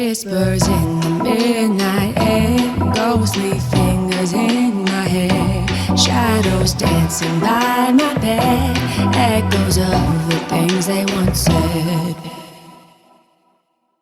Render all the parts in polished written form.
Whispers in the midnight air, ghostly fingers in my hair, shadows dancing by my bed, echoes of the things they once said.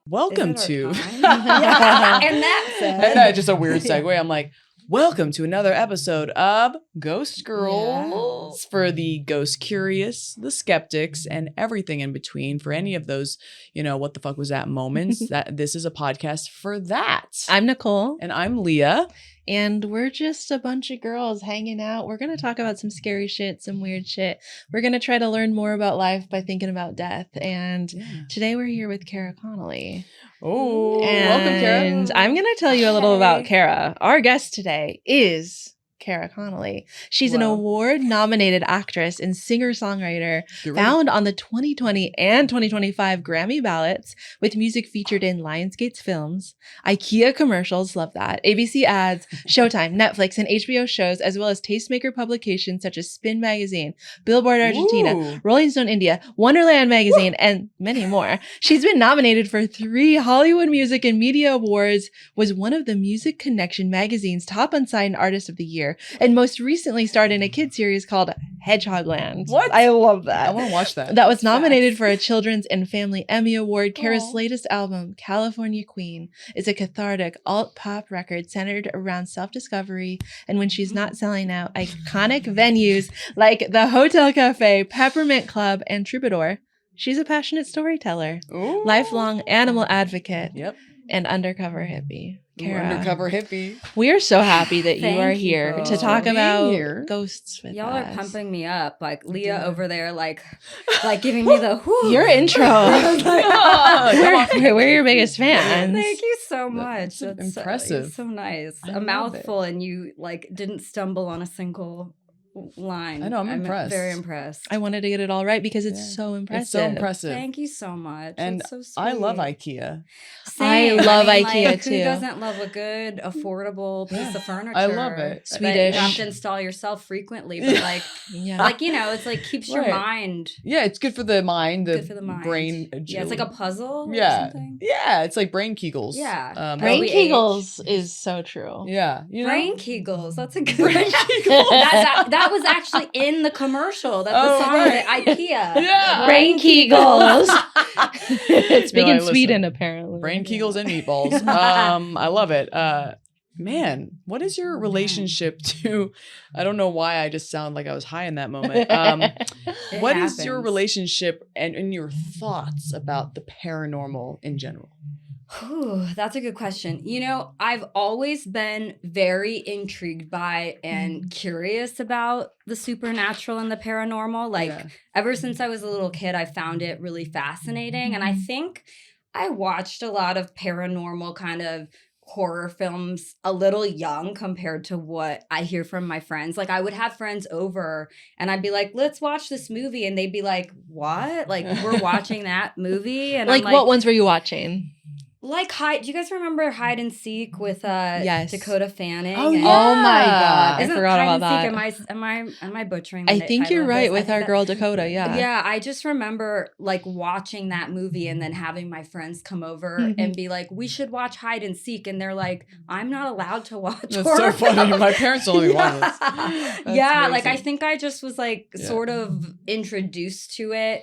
Welcome to Yeah, and that's it. And that's just a weird segue. I'm like, welcome to another episode of Ghost Girls for the ghost curious, the skeptics, and everything in between. For any of those, what the fuck was that moments? That this is a podcast for that. I'm Nicole. And I'm Leah. And we're just a bunch of girls hanging out. We're going to talk about some scary shit, some weird shit. We're going to try to learn more about life by thinking about death. And today we're here with Kara Connolly. Oh, welcome, Kara. And I'm going to tell you a little about Kara. Our guest today is Kara Connolly. She's an award-nominated actress and singer-songwriter found on the 2020 and 2025 Grammy ballots with music featured in Lionsgate's films, IKEA commercials, love that, ABC ads, Showtime, Netflix, and HBO shows, as well as tastemaker publications such as Spin Magazine, Billboard Argentina, Rolling Stone India, Wonderland Magazine, and many more. She's been nominated for 3 Hollywood Music and Media Awards, was one of the Music Connection magazine's top unsigned artist of the year, and most recently starred in a kid series called Hedgehogland. What? I love that. I want to watch that. That was nominated for a Children's and Family Emmy Award. Kara's latest album, California Queen, is a cathartic alt-pop record centered around self-discovery, and when she's not selling out iconic venues like the Hotel Cafe, Peppermint Club, and Troubadour, she's a passionate storyteller, lifelong animal advocate, and undercover hippie. Kara, undercover hippie. We are so happy that you are here to talk about ghosts with Y'all us. are pumping me up, like Leah over there, like giving me the whoo. Your intro. We're your biggest fans. Thank you so much. That's That's impressive. So nice. I A love mouthful, and you didn't stumble on a single line. I know, I'm impressed. Very impressed. I wanted to get it all right because it's so impressive. It's so impressive. Thank you so much. And That's so sweet. I love IKEA. Same. I love IKEA too. Who doesn't love a good, affordable piece of furniture? I love it. That Swedish. you have to install yourself frequently, but it's like keeps your mind. Yeah, it's good for the mind, Good for the mind. brain. Yeah, it's like a puzzle. Or Yeah, something. yeah, it's like brain kegels. Yeah. Brain we Kegels is so true. Yeah, Brain Kegels. That's a good Brain one. Kegels. that was actually in the commercial. That the song of IKEA. Yeah. Brain Kegels. It's big in listen. Sweden, apparently. Brain kegels and meatballs. I love it. Man, what is your relationship to? I don't know why I just sound like I was high in that moment. What is your relationship and your thoughts about the paranormal in general? Ooh, that's a good question. I've always been very intrigued by and curious about the supernatural and the paranormal. Ever since I was a little kid, I found it really fascinating. And I think I watched a lot of paranormal kind of horror films a little young compared to what I hear from my friends. Like I would have friends over and I'd be like, let's watch this movie. And they'd be like, what? Like we're watching that movie? And like, I'm what ones were you watching? Like do you guys remember Hide and Seek with Dakota Fanning? Oh, yeah. Oh my God. Isn't I forgot Hide about and that. Seek, am I butchering I the think title you're of right this? with our girl Dakota, yeah. Yeah, I just remember like watching that movie and then having my friends come over and be like, we should watch Hide and Seek. And they're like, I'm not allowed to watch That's horror so funny. films. My parents only watch this. Yeah, like I think I just was like sort of introduced to it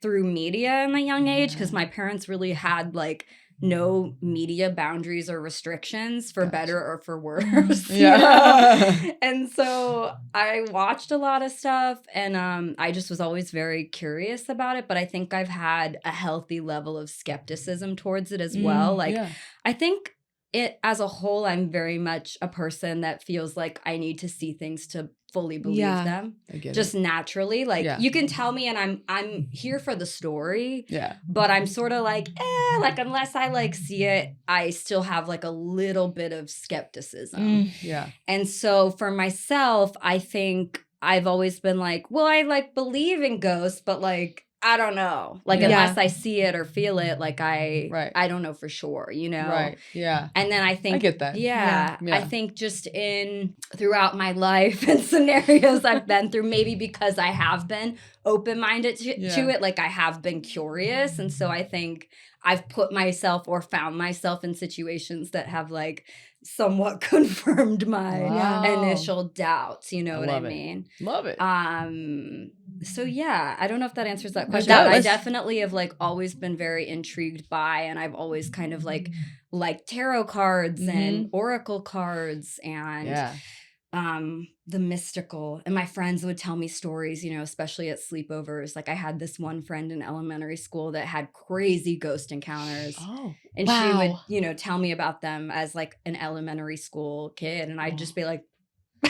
through media in a young age because my parents really had like no media boundaries or restrictions for better or for worse. And so I watched a lot of stuff and I just was always very curious about it. But I think I've had a healthy level of skepticism towards it as well. I think it as a whole, I'm very much a person that feels like I need to see things to fully believe them just naturally. You can tell me and I'm here for the story. Yeah. But I'm sort of like unless I see it, I still have like a little bit of skepticism. Yeah. And so for myself, I think I've always been like, well, I believe in ghosts, but I don't know. Unless I see it or feel it, I don't know for sure, Right. Yeah. And then I think I get that. Yeah. I think just throughout my life and scenarios I've been through, maybe because I have been open-minded to it, I have been curious. And so I think I've put myself or found myself in situations that have like somewhat confirmed my initial doubts. You know what I mean? Love it. So yeah, I don't know if that answers that question, but I definitely have like always been very intrigued by, and I've always kind of like tarot cards and oracle cards and the mystical. And my friends would tell me stories, you know, especially at sleepovers. Like I had this one friend in elementary school that had crazy ghost encounters. And she would, you know, tell me about them as like an elementary school kid. And I'd just be like,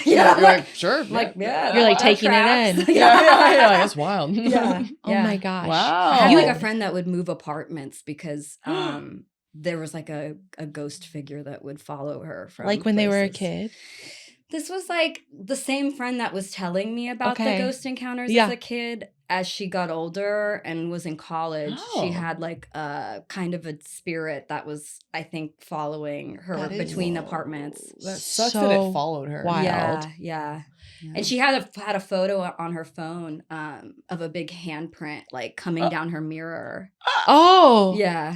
you're like, sure. Like, you're like taking it in. Yeah. That's wild. Oh my gosh. Wow. I had like a friend that would move apartments because there was like a ghost figure that would follow her from like when they were a kid. This was like the same friend that was telling me about the ghost encounters as a kid. As she got older and was in college, she had like a kind of a spirit that was, I think, following her between apartments. That sucks that it followed her. Wild. Yeah. And she had a photo on her phone of a big handprint like coming down her mirror. Oh. Yeah.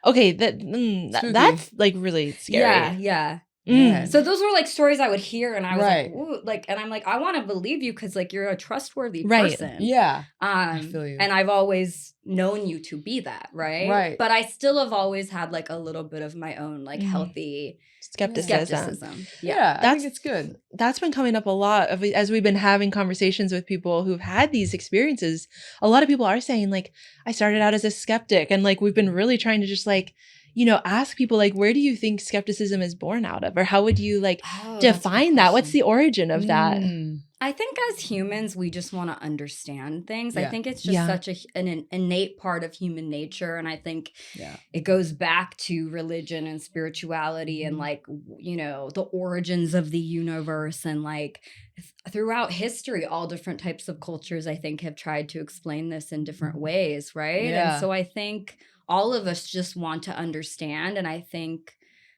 Okay, that's like really scary. Yeah. Mm. So those were like stories I would hear, and I was like, ooh, like, and I'm like, I want to believe you because like you're a trustworthy person. Yeah. I feel you. And I've always known you to be that, right? But I still have always had like a little bit of my own like healthy skepticism. Yeah, I think it's good. That's been coming up a lot as we've been having conversations with people who've had these experiences. A lot of people are saying like, I started out as a skeptic, and like we've been really trying to just like, you know, ask people like, where do you think skepticism is born out of? Or how would you like define that? What's the origin of that? I think as humans, we just want to understand things. I think it's just such an innate part of human nature. And I think it goes back to religion and spirituality and like, you know, the origins of the universe. And like throughout history, all different types of cultures, I think, have tried to explain this in different ways, right? Yeah. And so I think all of us just want to understand. And I think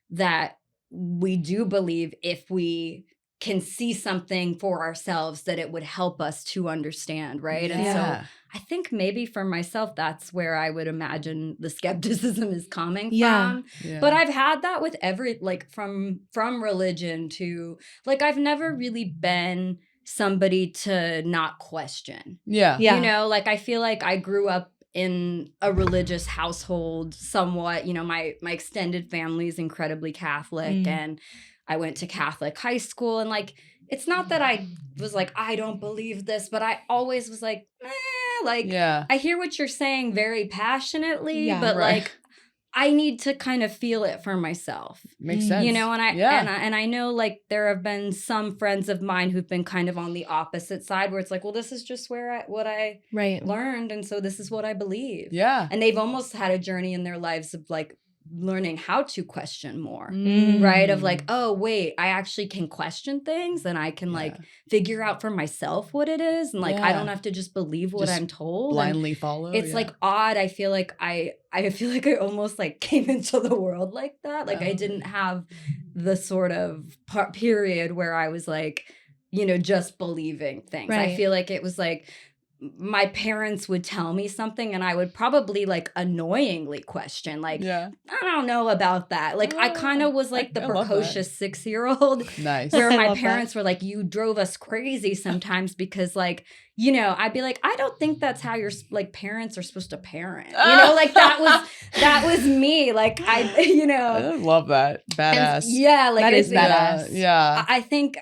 that we do believe if we can see something for ourselves that it would help us to understand, right? And so I think maybe for myself, that's where I would imagine the skepticism is coming from. Yeah. But I've had that with every, like from religion to, like, I've never really been somebody to not question. Yeah. You know, like I feel like I grew up in a religious household somewhat. You know, my extended family is incredibly Catholic and I went to Catholic high school, and like, it's not that I was like, I don't believe this, but I always was like, I hear what you're saying very passionately, but like, I need to kind of feel it for myself. Makes sense. You know, and I know like there have been some friends of mine who've been kind of on the opposite side where it's like, well, this is just what I learned, and so this is what I believe. Yeah. And they've almost had a journey in their lives of like learning how to question more, right? Of like, oh, wait, I actually can question things and I can like figure out for myself what it is. And like, I don't have to just believe what I'm told. Blindly follow. It's like odd. I feel like I almost like came into the world like that. Like I didn't have the sort of period where I was like, you know, just believing things. Right. I feel like it was like, my parents would tell me something and I would probably like annoyingly question, like, I don't know about that. Like I kind of was like the precocious 6-year-old. Nice. Where my parents were like, you drove us crazy sometimes because like, you know, I'd be like, I don't think that's how your like parents are supposed to parent. You know, like that was me. Like you know. I love that. Badass. And, like that is badass. Yeah. I think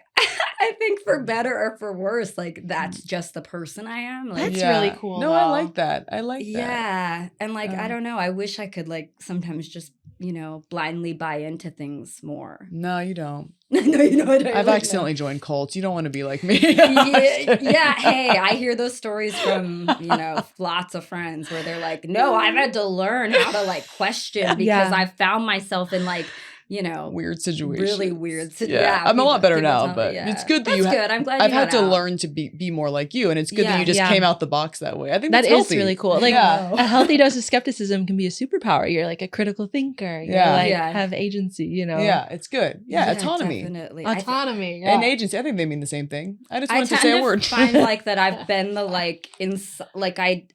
for better or for worse, like that's just the person I am. Like, that's really cool. No, I like that. I like that. Yeah. And like, I don't know. I wish I could like sometimes just, you know, blindly buy into things more. No, you don't. No, you know what I mean? I've accidentally joined cults. You don't want to be like me. Yeah. Hey, I hear those stories from, you know, lots of friends where they're like, no, I've had to learn how to like question because I've found myself in like, weird situation. Really weird. Yeah, I'm a lot better now, but it's good that That's you good. I'm glad I've you had got to out. learn to be more like you, and it's good that you just came out the box that way. I think that that's is healthy. really cool. Like a healthy dose of skepticism can be a superpower. You're like a critical thinker. You're have agency, Yeah, it's good. Yeah, autonomy. Definitely. Autonomy. And agency. I think they mean the same thing. I just wanted to tend say a word. find like that I've been the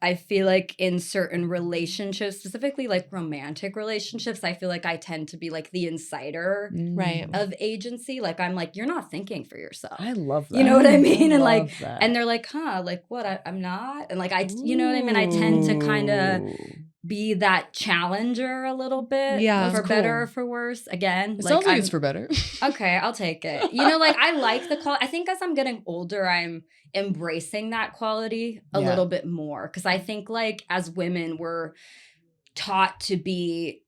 I feel like in certain relationships, specifically like romantic relationships, I feel like I tend to be like the insider of agency. Like I'm like, you're not thinking for yourself. I love that. You know what I mean? And love like, that. and they're like, huh, like what? I'm not. And like, you know what I mean? I tend to kind of be that challenger a little bit. Yeah. For That's better cool. or for worse. Again, It sounds like it's for better. Okay, I'll take it. Like I like the quality. I think as I'm getting older, I'm embracing that quality a little bit more. Because I think like as women, we're taught to be,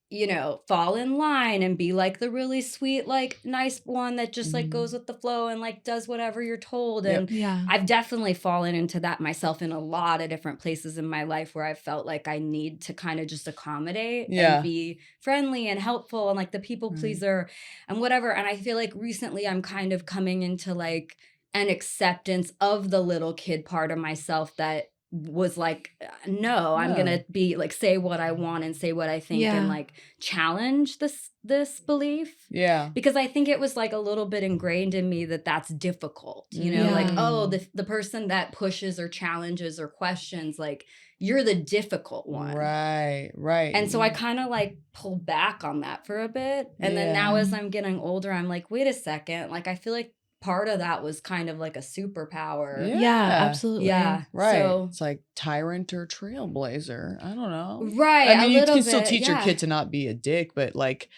fall in line and be like the really sweet, like nice one that just like goes with the flow and like does whatever you're told. And I've definitely fallen into that myself in a lot of different places in my life where I felt like I need to kind of just accommodate and be friendly and helpful and like the people pleaser and whatever. And I feel like recently I'm kind of coming into like an acceptance of the little kid part of myself that was like, no, I'm gonna be like say what I want and say what I think and like challenge this belief. Yeah, because I think it was like a little bit ingrained in me that that's difficult. Like, oh, the person that pushes or challenges or questions, like you're the difficult one. Right. And so I kind of like pulled back on that for a bit, and then now as I'm getting older, I'm like, wait a second, like I feel like part of that was kind of like a superpower. Yeah, absolutely. Yeah. Right. So, it's like tyrant or trailblazer. I don't know. Right. I mean, you can bit, still teach your kid to not be a dick, but like,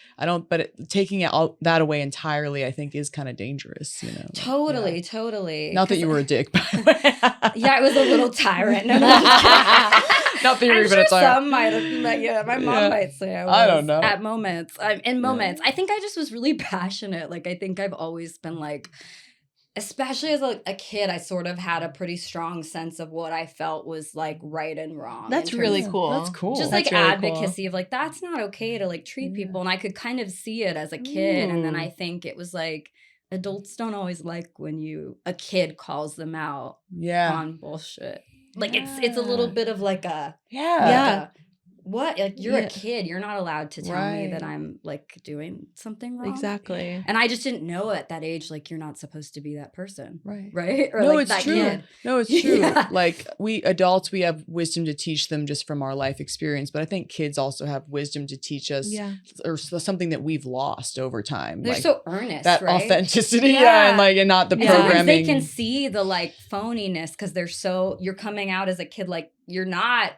taking it all that away entirely, I think is kind of dangerous, Totally. Not that you were a dick, by the way. I was a little tyrant. No, not that you were even a tyrant. Some might have, my mom might say I was. I don't know. At moments. In moments. I think I just was really passionate. Like, I think I've always been like, especially as a kid, I sort of had a pretty strong sense of what I felt was like right and wrong. That's really cool. That's cool. Just that's like really advocacy of like, that's not okay to like treat people. And I could kind of see it as a kid. And then I think it was like, adults don't always like when a kid calls them out on bullshit. Like it's a little bit of like a what? Like you're a kid. You're not allowed to tell me that I'm like doing something wrong. Exactly. And I just didn't know at that age, like you're not supposed to be that person. Right. Or no, like it's that true. kid. No, it's true. Like we adults, we have wisdom to teach them just from our life experience. But I think kids also have wisdom to teach us or something that we've lost over time. They're like, so earnest, that right? authenticity. And not the programming. Sometimes they can see the like phoniness because you're coming out as a kid, like you're not,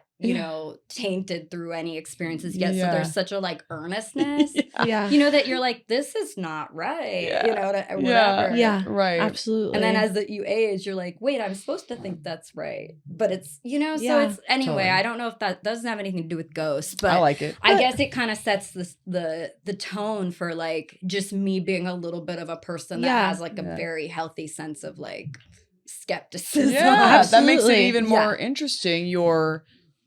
tainted through any experiences yet. So there's such a like earnestness, that you're like, this is not right, whatever. Yeah, right. Absolutely. And then as you age, you're like, wait, I'm supposed to think that's right. But it's, so it's, anyway, Totally. I don't know if that doesn't have anything to do with ghosts, but I like it. I guess it kind of sets the tone for like just me being a little bit of a person that has like a very healthy sense of like skepticism. Yeah, that makes it even more interesting.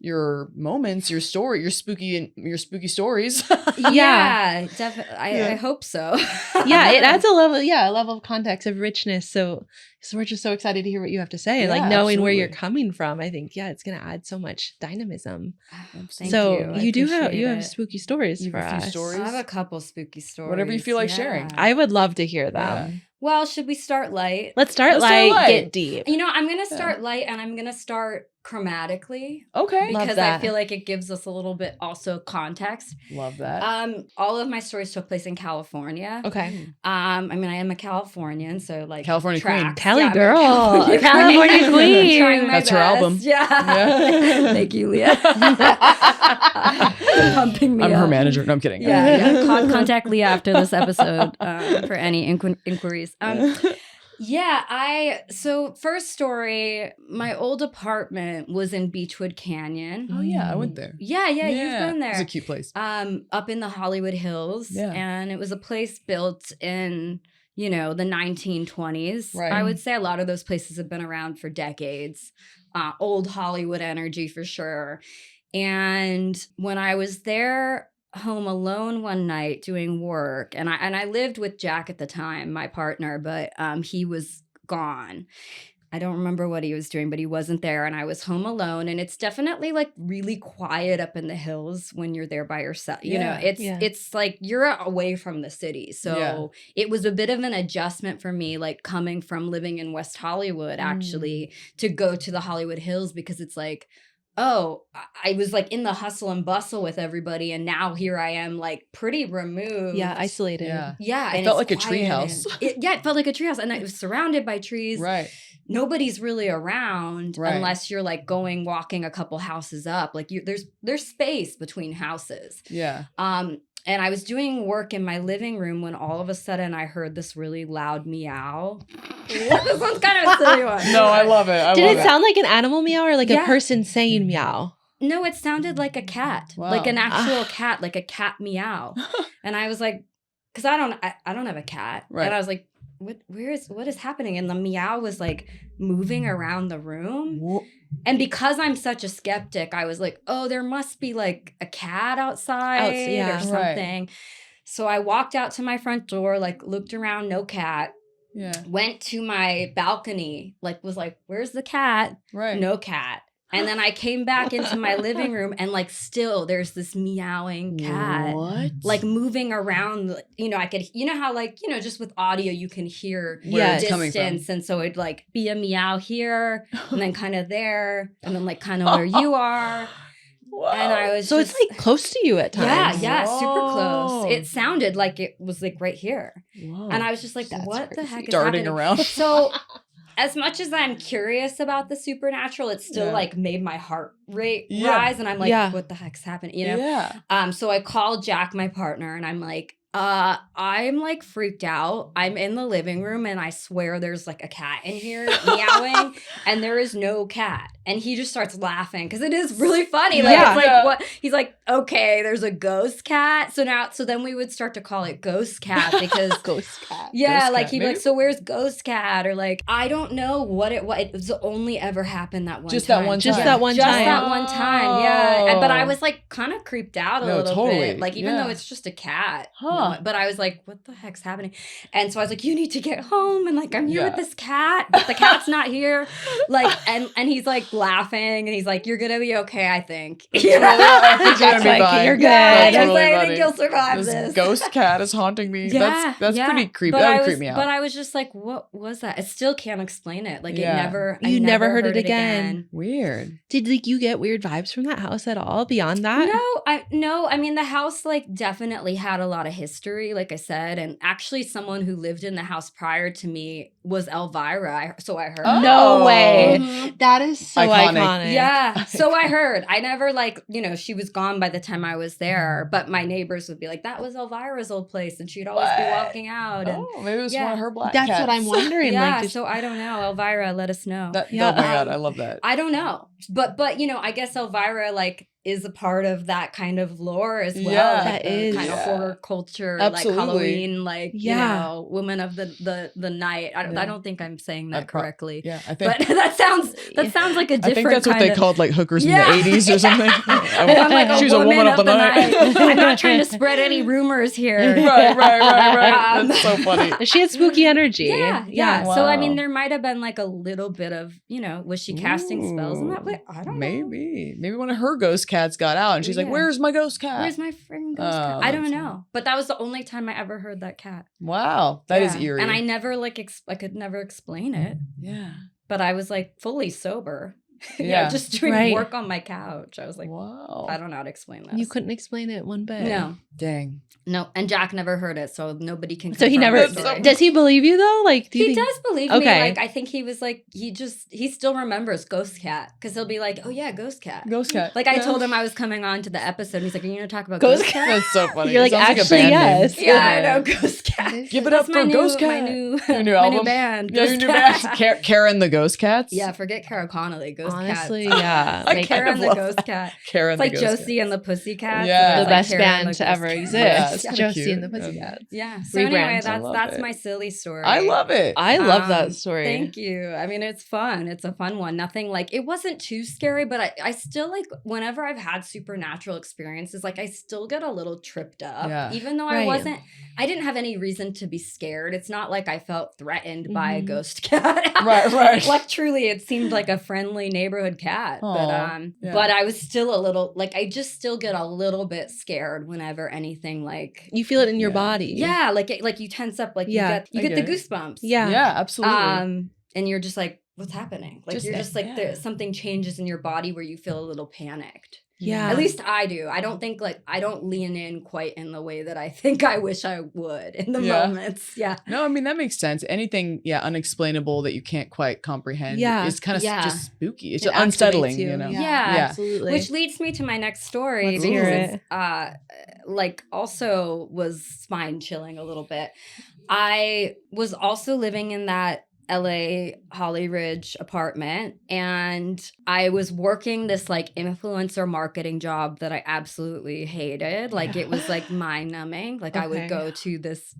Your moments, your story, your spooky stories. Definitely. I hope so. It adds a level of context, of richness. So we're just so excited to hear what you have to say. And like knowing where you're coming from, I think, it's going to add so much dynamism. Thank so you have spooky stories for us. I have a couple spooky stories. Whatever you feel like sharing. I would love to hear them. Yeah. Well, should we start light? Let's start light, get deep. I'm going to start light, and I'm going to start chromatically. Okay. Because I feel like it gives us a little bit also context. Love that. All of my stories took place in California. Okay. I am a Californian, so like California queen. Cali girl. California queen. That's her album. Yeah. Thank you, Leah. Pumping me I'm up. her manager. No, I'm kidding. Yeah. Contact Leah after this episode for any inquiries. So first story, my old apartment was in Beechwood Canyon. Oh yeah, I went there. Yeah, you've been there. It's a cute place. Up in the Hollywood Hills. Yeah. And it was a place built in, the 1920s. Right. I would say a lot of those places have been around for decades. Old Hollywood energy for sure. And when I was there, home alone one night doing work, and I lived with Jack at the time, my partner, but he was gone. I don't remember what he was doing, but he wasn't there, and I was home alone. And it's definitely like really quiet up in the hills when you're there by yourself. You know, it's like you're away from the city. So it was a bit of an adjustment for me, like coming from living in West Hollywood, actually, to go to the Hollywood Hills, because it's like, oh, I was like in the hustle and bustle with everybody, and now here I am, like pretty removed. Yeah, isolated. Yeah. It felt like a treehouse. It felt like a treehouse, and it was surrounded by trees. Right. Nobody's really around unless you're like walking a couple houses up. Like there's space between houses. Yeah. And I was doing work in my living room when all of a sudden I heard this really loud meow. This one's kind of a silly one. No, I love it. Did it sound like an animal meow or like a person saying meow? No, it sounded like a cat, like an actual cat, like a cat meow. And I was like, because I don't have a cat, and I was like, what is happening? And the meow was like moving around the room. And because I'm such a skeptic, I was like, oh, there must be like a cat outside or something. Right. So I walked out to my front door, like looked around, no cat. Yeah. Went to my balcony, like was like, where's the cat? Right. No cat. And then I came back into my living room, and like still there's this meowing cat. What? Like moving around, you know, I could, you know how like, you know, just with audio you can hear distance. And so it'd like be a meow here and then kind of there and then like kind of where you are. Wow. And I was it's like close to you at times. Yeah, super close. It sounded like it was like right here. Whoa. And I was just like, what the heck is darting happening? Around. So as much as I'm curious about the supernatural, it still like made my heart rate rise. And I'm like, what the heck's happening? You know? Yeah. So I called Jack, my partner, and I'm like, I'm like freaked out. I'm in the living room and I swear there's like a cat in here meowing and there is no cat. And he just starts laughing because it is really funny. Like it's like what he's like, okay, there's a ghost cat. So then we would start to call it ghost cat because ghost cat. Yeah, ghost like cat, he'd be like, so where's ghost cat? Or like, I don't know what it was. It was only ever happened that one time. Just that one time. Just that one time. Yeah. But I was like kind of creeped out a little bit. Like even though it's just a cat. But I was like, what the heck's happening? And so I was like, you need to get home. And like, I'm here with this cat, but the cat's not here. Like, and he's like laughing and he's like, you're going to be okay, I think. You know? I think you're going to be fine. You're good. I think you'll survive this. Ghost cat is haunting me. That's pretty creepy. That would creep me out. But I was just like, what was that? I still can't explain it. Like You never heard it again. Weird. Did like you get weird vibes from that house at all beyond that? No. I mean, the house like definitely had a lot of history, like I said, and actually someone who lived in the house prior to me was Elvira. So I heard. No way. Mm-hmm. That is so iconic. Yeah. So I heard. I never like, you know, she was gone by the time I was there, but my neighbors would be like, that was Elvira's old place, and she'd always be walking out. And, maybe it was one of her black That's cats. what I'm wondering. So I don't know. Elvira, let us know. Oh my God, I love that. I don't know. But you know, I guess Elvira like is a part of that kind of lore as well. Yeah, like that is kind of horror culture, Absolutely. like Halloween, like you know, women of the night. I don't think I'm saying that correctly. I think, but that sounds like a different. I think that's what they called like hookers in the 80s or something. I'm like She's a woman of the night. I'm not trying to spread any rumors here. Right. That's so funny. She had spooky energy. Yeah. Wow. So I mean, there might have been like a little bit of, you know, was she casting spells in that way? I don't know. Maybe one of her ghost cats got out and she's like, where's my ghost cat? Where's my freaking ghost cat? I don't know. But that was the only time I ever heard that cat. Wow. That is eerie. And I never like, I could never explain it. Yeah. But I was like fully sober. Yeah. Just doing work on my couch. I was like, wow. I don't know how to explain this. You couldn't explain it one bit. No. Dang. No. And Jack never heard it, so nobody can. So he never. Does he believe you though? Like, he does believe me. Like, I think he was like, he still remembers Ghost Cat because he'll be like, oh yeah, Ghost Cat. Ghost Cat. Like I told him I was coming on to the episode. And he's like, are you gonna talk about Ghost Cat? That's so funny. You're like, actually, yes. Yeah, I know, Ghost Cat. Give it up for Ghost Cat. My new album. band. Yeah, your new band. Kara and the Ghost Cats. Yeah, forget Kara Connolly. Ghost Honestly, Cats. yeah. I Kara and the Ghost Cat. Kara and It's the like Ghost Josie and the Pussycats. Yeah. The Like best Kara and band the to Ghost ever Cats. exist. Yeah, it's kinda Josie cute. and the Pussycats. Yeah. So Rebrand. anyway, I love that's it. my silly story. I love it. I love that story. Thank you. I mean, it's fun. It's a fun one. Nothing like it wasn't too scary, but I still like whenever I've had supernatural experiences, like I still get a little tripped up. Yeah. Even though Right. I didn't have any reason to be scared. It's not like I felt threatened by a ghost cat. Right. Like truly, it seemed like a friendly neighborhood cat. Aw, But I was still a little like I just still get a little bit scared whenever anything like You feel it in your body. yeah, like you tense up, like Yeah, you I get the get it. goosebumps. Yeah. Yeah, absolutely. And you're just like, what's happening? Like you're just like yeah. something changes in your body where you feel a little panicked. Yeah. At least I do. I don't think I don't lean in quite in the way that I think I wish I would in the moments. Yeah. No, I mean, that makes sense. Anything, unexplainable that you can't quite comprehend Yeah. is kind of Yeah. just spooky. It's It unsettling, activates you. you know? Yeah. Absolutely. Which leads me to my next story Let's hear because it. like also was spine chilling a little bit. I was also living in that LA Holly Ridge apartment, and I was working this like influencer marketing job that I absolutely hated. Like it was like mind numbing. Like I would Okay. go to this,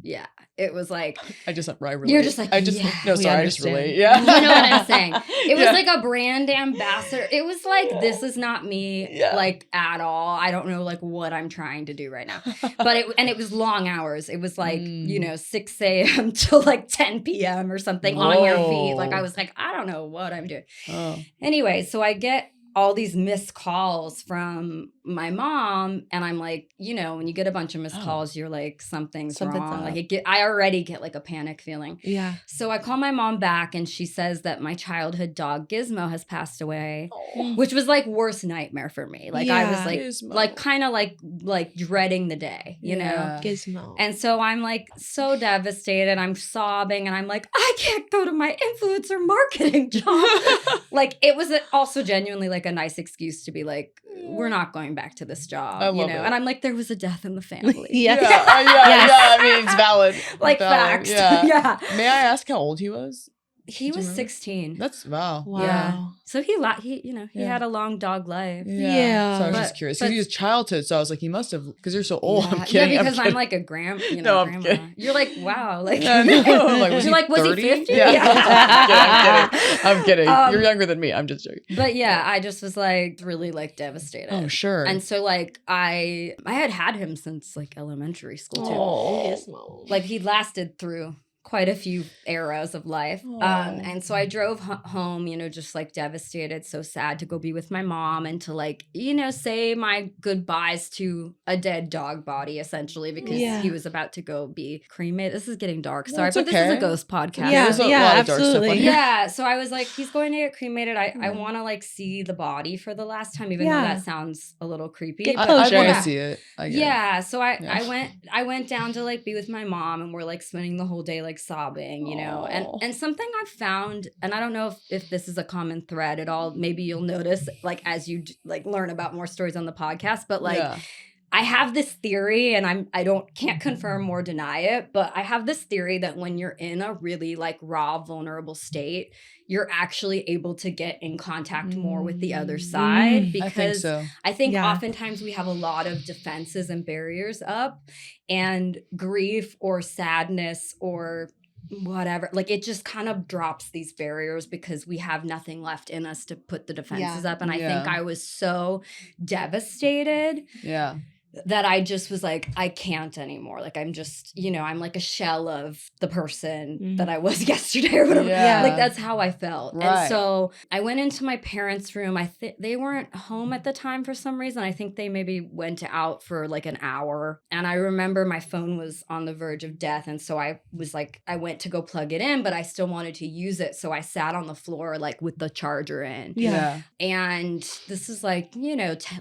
it was like I relate. You're just like, I just, yeah, no, we sorry, I just understand. relate. Yeah. you know what I'm saying? It was Yeah. like a brand ambassador. It was like, this is not me, Yeah. like at all. I don't know like what I'm trying to do right now. But it was long hours. It was like, 6 a.m. till like 10 p.m. or something on your feet. Like I was like, I don't know what I'm doing. Oh. Anyway, so I get all these missed calls from my mom, and I'm like, when you get a bunch of missed calls, you're like, something's wrong. up. Like I already get like a panic feeling. Yeah. So I call my mom back, and she says that my childhood dog Gizmo has passed away, which was like worst nightmare for me. Like I was Yeah. like, Gizmo. kind of like dreading the day, you know. Yeah. Gizmo. And so I'm like so devastated. I'm sobbing, and I'm like, I can't go to my influencer marketing job. Like it was also genuinely like a nice excuse to be like, we're not going back to this job, I love it. And I'm like, there was a death in the family. Yeah. Yeah, I mean, it's valid. Like Valid, facts. Yeah. Yeah. May I ask how old he was? He Do you was remember? 16. That's wow. Wow. Yeah. So he Yeah. had a long dog life. Yeah. So I was But- just curious. but- Because he was childhood, so I was like, he must have, because you're so old. Yeah. I'm kidding. Yeah, because I'm kidding. like a No, I'm grandma. kidding. You're like, wow. Like, No, like, was you're he like, was 30? he 50? Yeah. I'm kidding. Um, You're younger than me. I'm just joking. But yeah, I just was like really like devastated. Oh, sure. And so like I had him since like elementary school too. Oh, Gizmo. Like he lasted through quite a few eras of life. And so I drove home, just like devastated, so sad to go be with my mom and to like, say my goodbyes to a dead dog body essentially because Yeah. he was about to go be cremated. This is getting dark. No, Sorry, it's but this is okay. a ghost podcast. Yeah, There's a yeah, lot of dark stuff absolutely. on here. Yeah, so I was like, he's going to get cremated. I want to like see the body for the last time, even though Yeah. that sounds a little creepy. Get but- I want closure. to see it. I get it. yeah, so Yeah. I went down to like be with my mom, and we're like spending the whole day like sobbing, Aw. and something I've found, and I don't know if this is a common thread at all. Maybe you'll notice like as you like learn about more stories on the podcast, but like. Yeah. I have this theory, and can't confirm or deny it, but I have this theory that when you're in a really like raw, vulnerable state, you're actually able to get in contact more with the other side because I think so. I think Yeah. oftentimes we have a lot of defenses and barriers up, and grief or sadness or whatever, like it just kind of drops these barriers because we have nothing left in us to put the defenses up. And I think I was so devastated Yeah. that I just was like, I can't anymore. Like I'm just, I'm like a shell of the person that I was yesterday or whatever. Yeah. Like that's how I felt. Right. And so I went into my parents' room. I think they weren't home at the time for some reason. I think they maybe went out for like an hour. And I remember my phone was on the verge of death. And so I was like, I went to go plug it in, but I still wanted to use it. So I sat on the floor like with the charger in. Yeah. And this is like,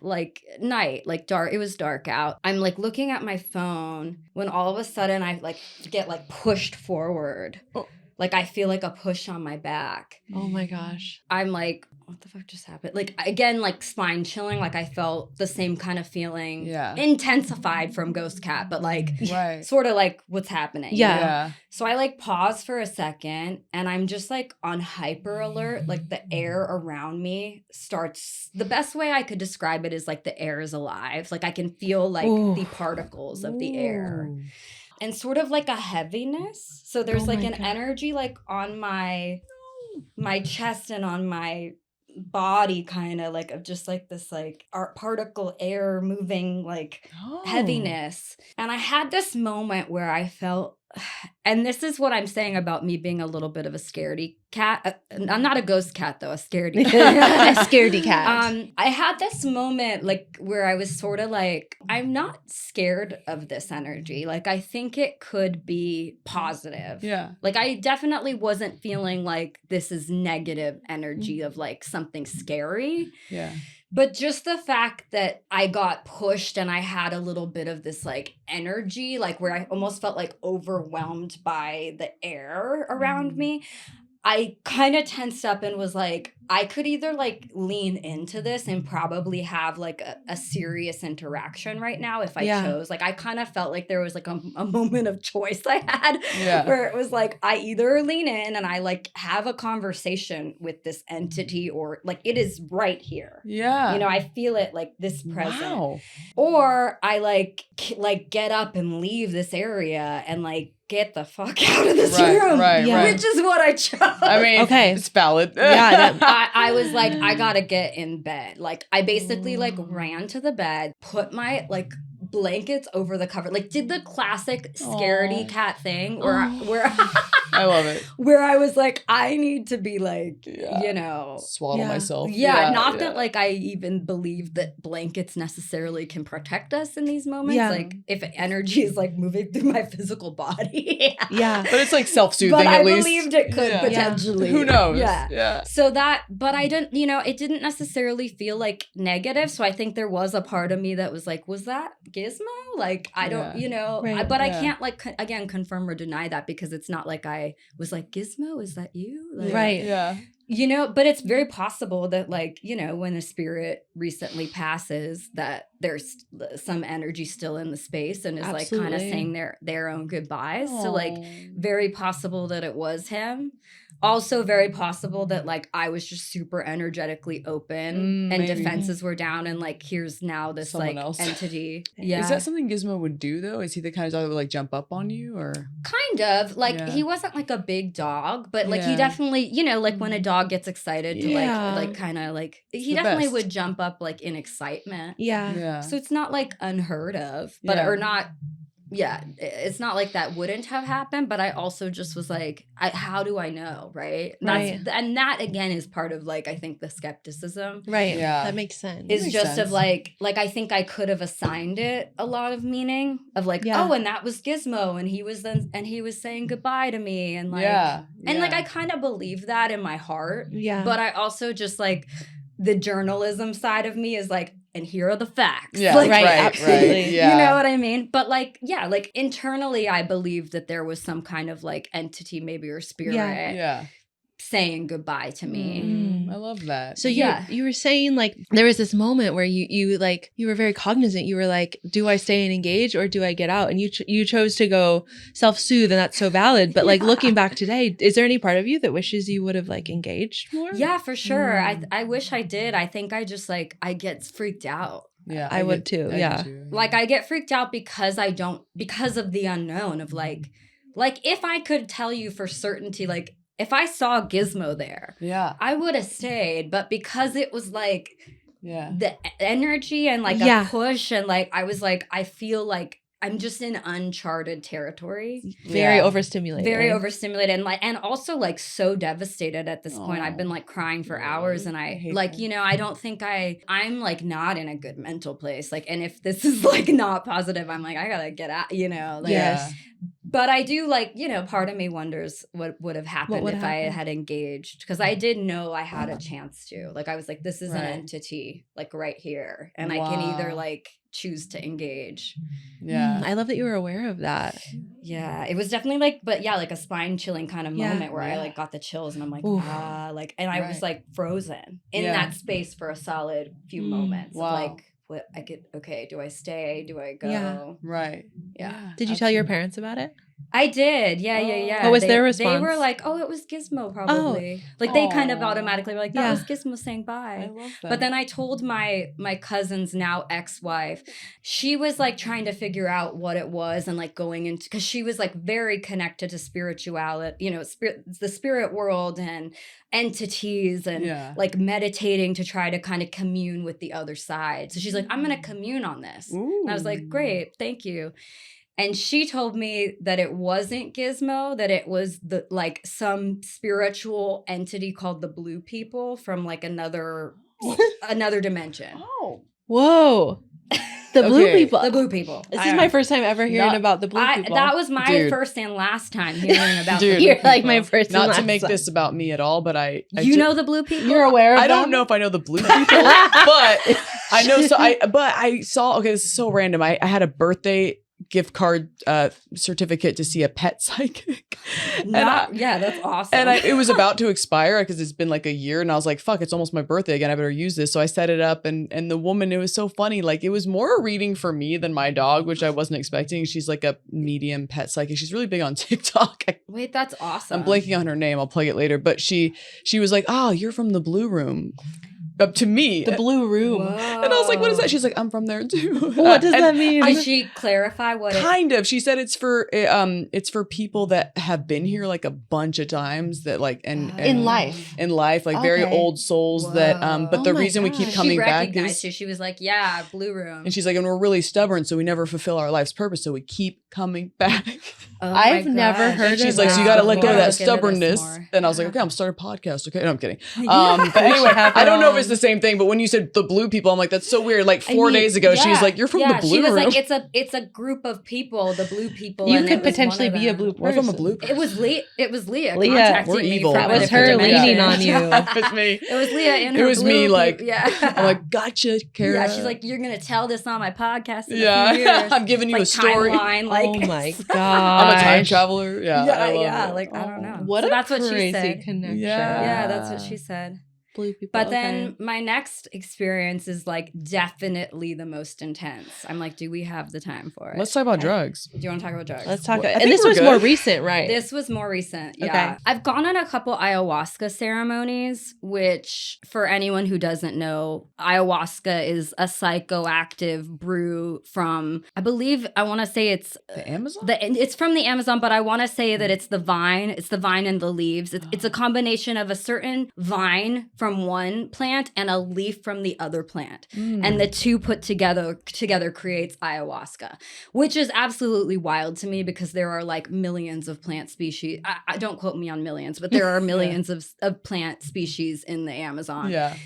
like night, like dark. It was dark out. I'm like looking at my phone when all of a sudden I like get like pushed forward. Oh. Like I feel like a push on my back. Oh my gosh. I'm like, what the fuck just happened? Like, again, like spine chilling. Like I felt the same kind of feeling intensified from Ghost Cat, but like sort of like what's happening. Yeah. So I like pause for a second and I'm just like on hyper alert. Like the air around me starts, the best way I could describe it is like the air is alive. Like I can feel like the particles of the air. And sort of like a heaviness. So there's like an energy like on my chest and on my body, kind of like of just like this like art particle air moving like heaviness. And I had this moment where I felt, and this is what I'm saying about me being a little bit of a scaredy cat. I'm not a ghost cat though, a scaredy cat. A scaredy cat. I had this moment like where I was sort of like, I'm not scared of this energy. Like I think it could be positive. Yeah. Like I definitely wasn't feeling like this is negative energy of like something scary. Yeah. But just the fact that I got pushed and I had a little bit of this like energy, like where I almost felt like overwhelmed by the air around me, I kind of tensed up and was like, I could either like lean into this and probably have like a serious interaction right now if I chose. Like I kind of felt like there was like a moment of choice I had where it was like I either lean in and I like have a conversation with this entity or like it is right here. Yeah. You know, I feel it like this present. Wow. Or I like get up and leave this area and like get the fuck out of this room, which is what I chose. I mean, it's valid. I was like, I gotta get in bed. Like, I basically like ran to the bed, put my like blankets over the cover, like did the classic scaredy cat thing where I love it. Where I was like, I need to be like, you know, swaddle myself. Not that like I even believe that blankets necessarily can protect us in these moments. Like if energy is like moving through my physical body. But it's like self-soothing but at I least. believed it could potentially. Who knows? Yeah. So that, but I didn't, you know, it didn't necessarily feel like negative. So I think there was a part of me that was like, was that Gizmo? Like, I don't, you know, but I can't like, again, confirm or deny that because it's not like I was like, Gizmo, is that you? Like, you know, but it's very possible that like, you know, when a spirit recently passes that there's some energy still in the space and is like kind of saying their own goodbyes. So like very possible that it was him. Also very possible that like I was just super energetically open and defenses were down and like here's now this someone like else. Entity. Is that something Gizmo would do though? Is he the kind of dog that would like jump up on you or? Kind of. Like he wasn't like a big dog, but like he definitely, you know, like when a dog gets excited to like kind of like he definitely would jump up like in excitement. Yeah. So it's not like unheard of, but or not. Yeah, it's not like that wouldn't have happened, but I also just was like, how do I know, right? And that, again, is part of, like, I think the skepticism. Right, that makes sense. Is just sense. Of, like, I think I could have assigned it a lot of meaning of, like, oh, and that was Gizmo, and he was saying goodbye to me, and, like, and, like, I kind of believe that in my heart. Yeah. But I also just, like, the journalism side of me is, like, and here are the facts. Yeah, like, absolutely. Yeah. You know what I mean? But like, like internally, I believe that there was some kind of like entity, maybe or spirit, saying goodbye to me. I love that. So you were saying like there was this moment where you were very cognizant. You were like, do I stay and engage or do I get out? And you chose to go self-soothe, and that's so valid. But like looking back today, is there any part of you that wishes you would have like engaged more? Yeah, for sure. I wish I did. I think I just like I get freaked out. Yeah, I would too. Yeah. Like I get freaked out because of the unknown of like if I could tell you for certainty, like if I saw Gizmo there, I would have stayed. But because it was like the energy and like a push and like I was like, I feel like I'm just in uncharted territory. Very overstimulated. And also like so devastated at this point. I've been like crying for hours and I like, that. You know, I don't think I'm like not in a good mental place. Like, and if this is like not positive, I'm like, I gotta get out, you know, like, But I do like, part of me wonders what would have happened if I had engaged. Because I did know I had a chance to. Like, I was like, this is an entity, like, right here. And I can either, like, choose to engage. Yeah. I love that you were aware of that. Yeah. It was definitely like, but yeah, like a spine chilling kind of moment where I, like, got the chills. And I'm like, like, and I was, like, frozen in that space for a solid few moments. Wow. Of, like, what I could, okay, do I stay? Do I go? Yeah. Right. Yeah. Did you tell your parents about it? I did. Yeah. What was their response? They were like, oh, it was Gizmo probably. Like they kind of automatically were like, that was Gizmo saying bye. I love that. But then I told my cousin's now ex-wife, she was like trying to figure out what it was and like going into, because she was like very connected to spirituality, the spirit world and entities and like meditating to try to kind of commune with the other side. So she's like, I'm going to commune on this. And I was like, great, thank you. And she told me that it wasn't Gizmo, that it was some spiritual entity called the Blue People from like another dimension. Oh. Whoa. The Blue People. The Blue People. This is my first time ever hearing about the Blue People. That was my first and last time hearing about the Blue You're People. like my first and Not last to make time. this about me at all, but I know the Blue People? You're aware of I them? don't know if I know the Blue People, but I know. So I saw. Okay, this is so random. I had a birthday gift card certificate to see a pet psychic. That's awesome. And it was about to expire because it's been like a year, and I was like, fuck, it's almost my birthday again. I better use this. So I set it up, and the woman, it was so funny. Like, it was more a reading for me than my dog, which I wasn't expecting. She's like a medium pet psychic. She's really big on TikTok. Wait, that's awesome. I'm blanking on her name. I'll plug it later. But she was like, oh, you're from the Blue Room. Up to me, the Blue Room. Whoa. And I was like, what is that? She's like, I'm from there too. What does that mean? Did she clarify what kind of. She said it's for people that have been here like a bunch of times, that like and in life, like very old souls that but the reason we keep coming back is she was like, yeah, Blue Room. And she's like, and we're really stubborn, so we never fulfill our life's purpose, so we keep coming back. I've never heard of that. She's like, so you got to let go of that stubbornness. And I was like, okay, I'm starting a podcast. Okay, no, I'm kidding. But anyway, I don't know if it's the same thing, but when you said the Blue People, I'm like, that's so weird. Like 4 days ago, she was like, you're from the Blue Room. She was like, it's a group of people, the Blue People. You could potentially be a blue person. What if I'm a blue person? It was Leah. We're evil. That was her leaning on you. It was me. It was Leah in her It was blue me, like, yeah. I'm like, gotcha, Kara. Yeah, she's like, you're gonna tell this on my podcast in a few years. I'm giving you like, a story. Timeline, like, oh my god, I'm a time traveler. Yeah, yeah. Like, I don't know. What so a that's what crazy she said. connection. Yeah, that's what she said. Blue People. But then my next experience is like definitely the most intense. I'm like, do we have the time for it? Let's talk about drugs. Do you want to talk about drugs? Let's talk. Well, and this was more recent, right? This was more recent. Yeah. Okay. I've gone on a couple ayahuasca ceremonies, which for anyone who doesn't know, ayahuasca is a psychoactive brew from, I want to say it's the Amazon. It's from the Amazon, but I want to say that it's the vine. It's the vine and the leaves. It's a combination of a certain vine from one plant and a leaf from the other plant. And the two put together creates ayahuasca, which is absolutely wild to me because there are like millions of plant species. I don't quote me on millions, but there are millions of plant species in the Amazon. Yeah.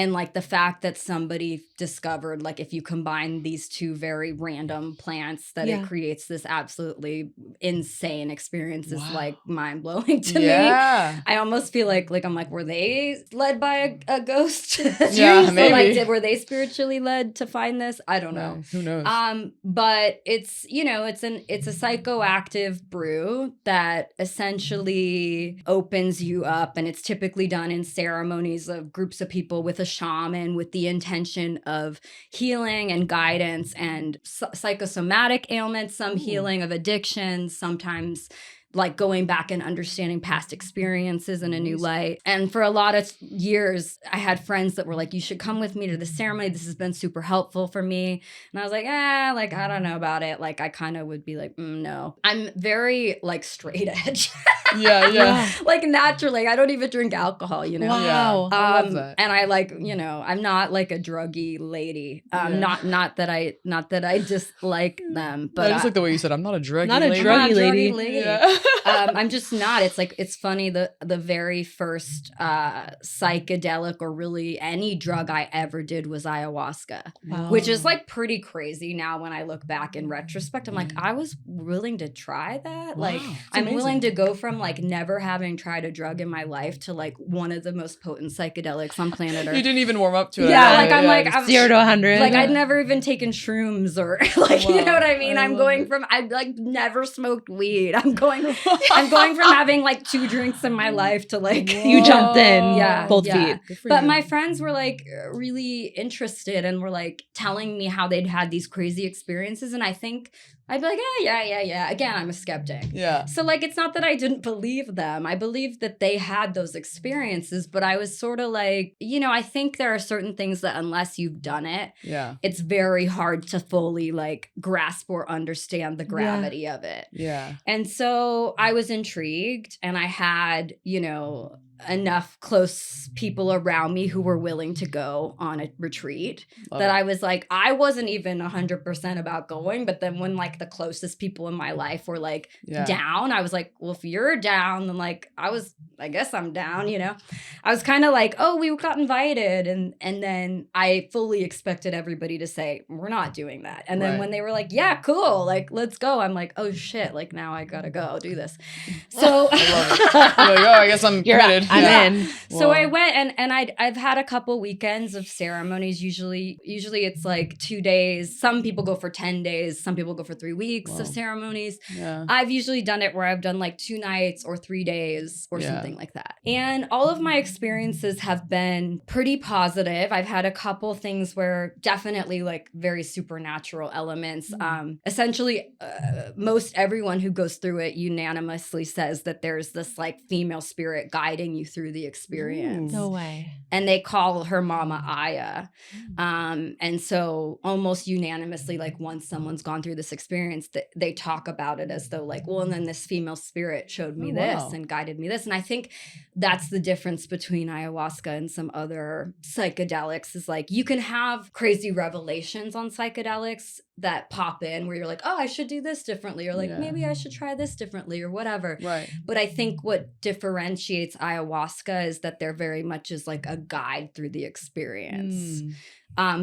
And like the fact that somebody discovered, like, if you combine these two very random plants, that it creates this absolutely insane experience is like mind blowing to me. I almost feel like I'm like, were they led by a ghost? Yeah, maybe. Like, were they spiritually led to find this? I don't know. Who knows? But it's, it's a psychoactive brew that essentially opens you up, and it's typically done in ceremonies of groups of people with a shaman with the intention of healing and guidance and psychosomatic ailments, some healing of addictions, sometimes like going back and understanding past experiences in a new light. And for a lot of years, I had friends that were like, you should come with me to the ceremony. This has been super helpful for me. And I was like, like, I don't know about it. Like, I kind of would be like, no. I'm very like straight edge. Yeah. Like naturally, I don't even drink alcohol, Wow. I love that. And I like, I'm not like a druggy lady. Not that I dislike them, but I just like the way you said, I'm not a druggy Not a lady. druggy lady. Yeah. I'm just not. It's like, it's funny, the very first psychedelic or really any drug I ever did was ayahuasca, which is like pretty crazy now when I look back in retrospect. I'm like, I was willing to try that. Wow, like I'm amazing. willing to go from like never having tried a drug in my life to like one of the most potent psychedelics on planet Earth. You didn't even warm up to it. Yeah, like I'm like I'm 0 to 100. Like I'd never even taken shrooms or like, you know what I mean? I'm going it. from, I've like never smoked weed. I'm going from having like 2 drinks in my life to like You jumped in, Yeah, both yeah. feet. But my friends were like really interested and were like telling me how they'd had these crazy experiences. And I think I'd be like, yeah. Again, I'm a skeptic. Yeah. So like, it's not that I didn't believe them. I believed that they had those experiences, but I was sort of like, you know, I think there are certain things that unless you've done it, it's very hard to fully like grasp or understand the gravity of it. Yeah. And so I was intrigued, and I had, you know, enough close people around me who were willing to go on a retreat that I was like, I wasn't even 100% about going. But then when like the closest people in my life were like down, I was like, well, if you're down, then like I guess I'm down, you know. I was kind of like, oh, we got invited. And then I fully expected everybody to say, we're not doing that. And then when they were like, yeah, cool, like, let's go. I'm like, oh shit, like now I gotta go do this. So I love it. You're like, oh, I guess I'm committed. I'm in. So I went and I've had a couple weekends of ceremonies. Usually it's like 2 days. Some people go for 10 days. Some people go for 3 weeks of ceremonies. Yeah. I've usually done it where I've done like 2 nights or 3 days or something like that. And all of my experiences have been pretty positive. I've had a couple things where definitely like very supernatural elements. Essentially, most everyone who goes through it unanimously says that there's this like female spirit guiding you through the experience. No way. And they call her Mama Aya. And so almost unanimously, like once someone's gone through this experience, they talk about it as though like, well, and then this female spirit showed me this and guided me this. And I think that's the difference between ayahuasca and some other psychedelics is like, you can have crazy revelations on psychedelics that pop in where you're like, oh, I should do this differently. Or like, maybe I should try this differently or whatever. Right. But I think what differentiates ayahuasca is that there very much is like a guide through the experience.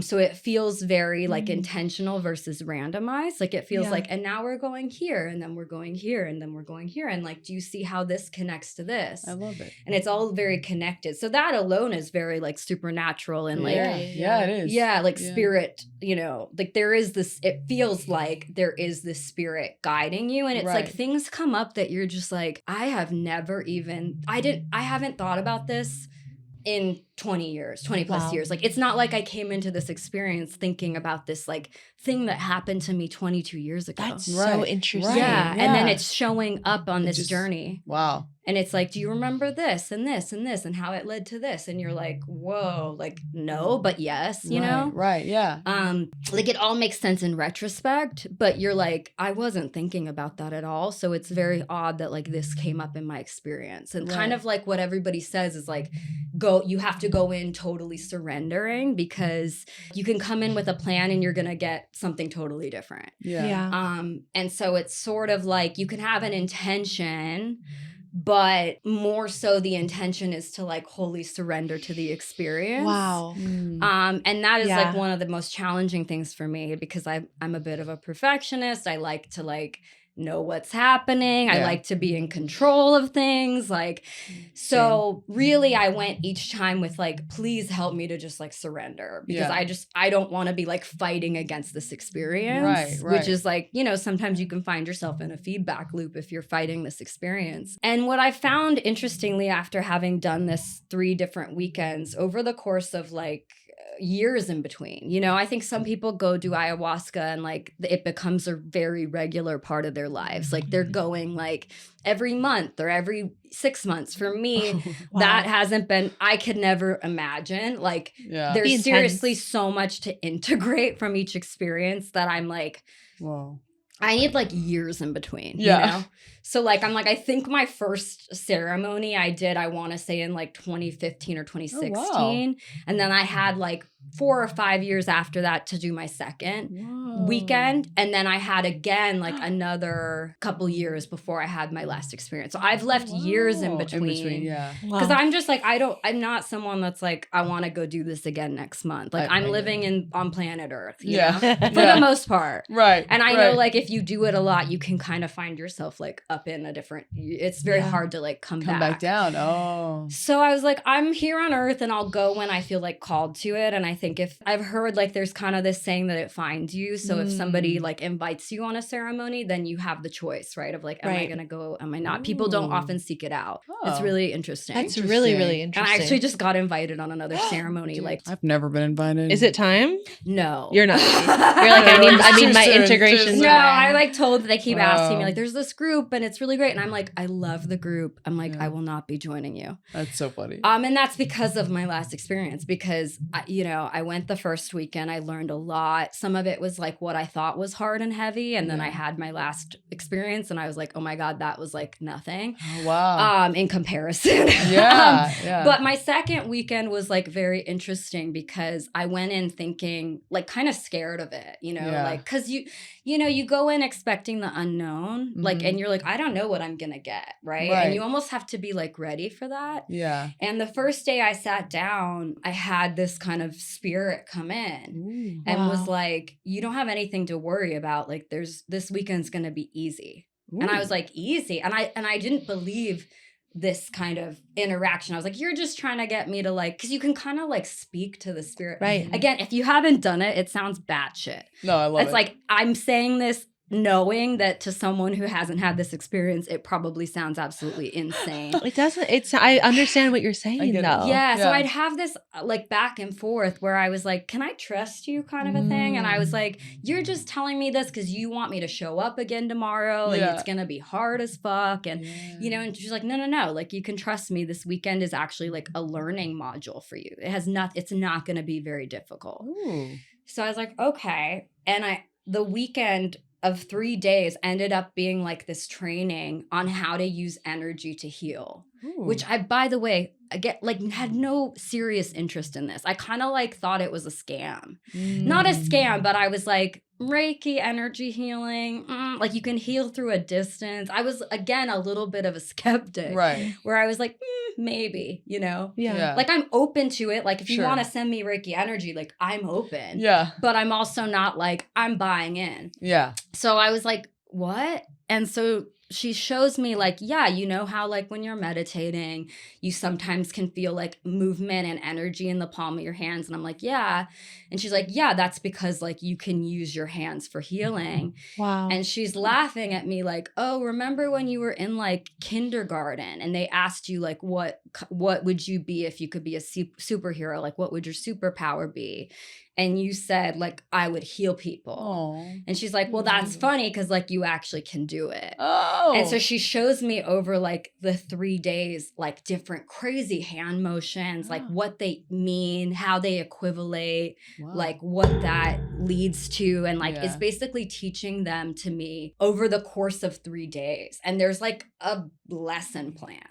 So it feels very like intentional versus randomized. Like it feels like, and now we're going here, and then we're going here, and then we're going here. And like, do you see how this connects to this? I love it. And it's all very connected. So that alone is very like supernatural and like, yeah, it is. Yeah, like spirit, you know, like there is this, it feels like there is this spirit guiding you. And it's like things come up that you're just like, I haven't thought about this in 20 plus years. Like, it's not like I came into this experience thinking about this like thing that happened to me 22 years ago. That's so interesting. Yeah. And then it's showing up on this journey. Wow. And it's like, do you remember this and this and this and how it led to this? And you're like, whoa, like, no, but yes, you know? Right. Yeah. Like it all makes sense in retrospect, but you're like, I wasn't thinking about that at all. So it's very odd that like this came up in my experience. And kind of like what everybody says is like, you have to go in totally surrendering, because you can come in with a plan and you're going to get something totally different. Yeah. And so it's sort of like you can have an intention, but more so the intention is to like wholly surrender to the experience. Wow. And that is like one of the most challenging things for me, because I'm a bit of a perfectionist. I like to like know what's happening. I like to be in control of things. Like, so really I went each time with like, please help me to just like surrender, because I don't want to be like fighting against this experience, which is like, you know, sometimes you can find yourself in a feedback loop if you're fighting this experience. And what I found interestingly, after having done this 3 different weekends over the course of like years in between, you know, I think some people go do ayahuasca and like it becomes a very regular part of their lives. Like they're going like every month or every 6 months. For me, that hasn't been, I could never imagine. Like there's seriously so much to integrate from each experience that I'm like, whoa. I need like years in between, Yeah. you know? So like, I'm like, I think my first ceremony I did, I want to say in like 2015 or 2016. Oh, wow. And then I had like 4 or 5 years after that to do my second Whoa. weekend. And then I had again like another couple years before I had my last experience. So I've left years in between. Yeah. Because I'm just like, I'm not someone that's like, I want to go do this again next month. Like I'm living on planet Earth, you know, for the most part. Right. And I know like if you do it a lot, you can kind of find yourself like up in a different, it's very hard to like come back down. Oh. So I was like, I'm here on Earth and I'll go when I feel like called to it. And I think if I've heard like there's kind of this saying that it finds you. So if somebody like invites you on a ceremony, then you have the choice, right? Of like, am I going to go? Am I not? People don't often seek it out. It's really interesting. That's really, really And interesting. I actually just got invited on another ceremony. Like, I've never been invited. Is it time? no. You're not. You're like, I need my integration. No, I like told, they keep asking me like, there's this group and it's really great. And I'm like, I love the group. I'm like, I will not be joining you. That's so funny. And that's because of my last experience, because I went the first weekend, I learned a lot. Some of it was like what I thought was hard and heavy. And then I had my last experience and I was like, oh my God, that was like nothing. Oh, wow. In comparison. Yeah. But my second weekend was like very interesting because I went in thinking like kind of scared of it, like, cause you go in expecting the unknown, like, and you're like, I don't know what I'm going to get. Right. And you almost have to be like ready for that. Yeah. And the first day I sat down, I had this kind of spirit come in and was like, you don't have anything to worry about. Like this weekend's going to be easy. Ooh. And I was like, easy. And I didn't believe this kind of interaction. I was like, you're just trying to get me to like, because you can kind of like speak to the spirit. Right. Again, if you haven't done it, it sounds batshit. No, I love it. It's like, I'm saying this knowing that to someone who hasn't had this experience, it probably sounds absolutely insane. It doesn't. I understand what you're saying though. Yeah. So I'd have this like back and forth where I was like, can I trust you kind of a thing? And I was like, you're just telling me this because you want me to show up again tomorrow and it's going to be hard as fuck. And, and she's like, no. Like you can trust me. This weekend is actually like a learning module for you. It's not going to be very difficult. Ooh. So I was like, okay. And the weekend of 3 days ended up being like this training on how to use energy to heal. Ooh. Which I, by the way, had no serious interest in this. I kind of like thought it was a scam. Not a scam, but I was like, Reiki, energy healing, like you can heal through a distance. I was, again, a little bit of a skeptic. Right. Where I was like, maybe, Yeah. Like I'm open to it. Like if you want to send me Reiki energy, like I'm open. Yeah. But I'm also not like, I'm buying in. Yeah. So I was like, what? And so she shows me like, yeah, you know how like when you're meditating, you sometimes can feel like movement and energy in the palm of your hands. And I'm like, yeah. And she's like, yeah, that's because like you can use your hands for healing. Wow. And she's laughing at me like, oh, remember when you were in like kindergarten and they asked you like, what would you be if you could be a superhero? Like, what would your superpower be? And you said, like, I would heal people. Aww. And she's like, well, that's funny because, like, you actually can do it. Oh. And so she shows me over, like, the 3 days, like, different crazy hand motions, like, what they mean, how they equivalate, like, what that leads to. And, like, it's basically teaching them to me over the course of 3 days. And there's, like, a lesson plan.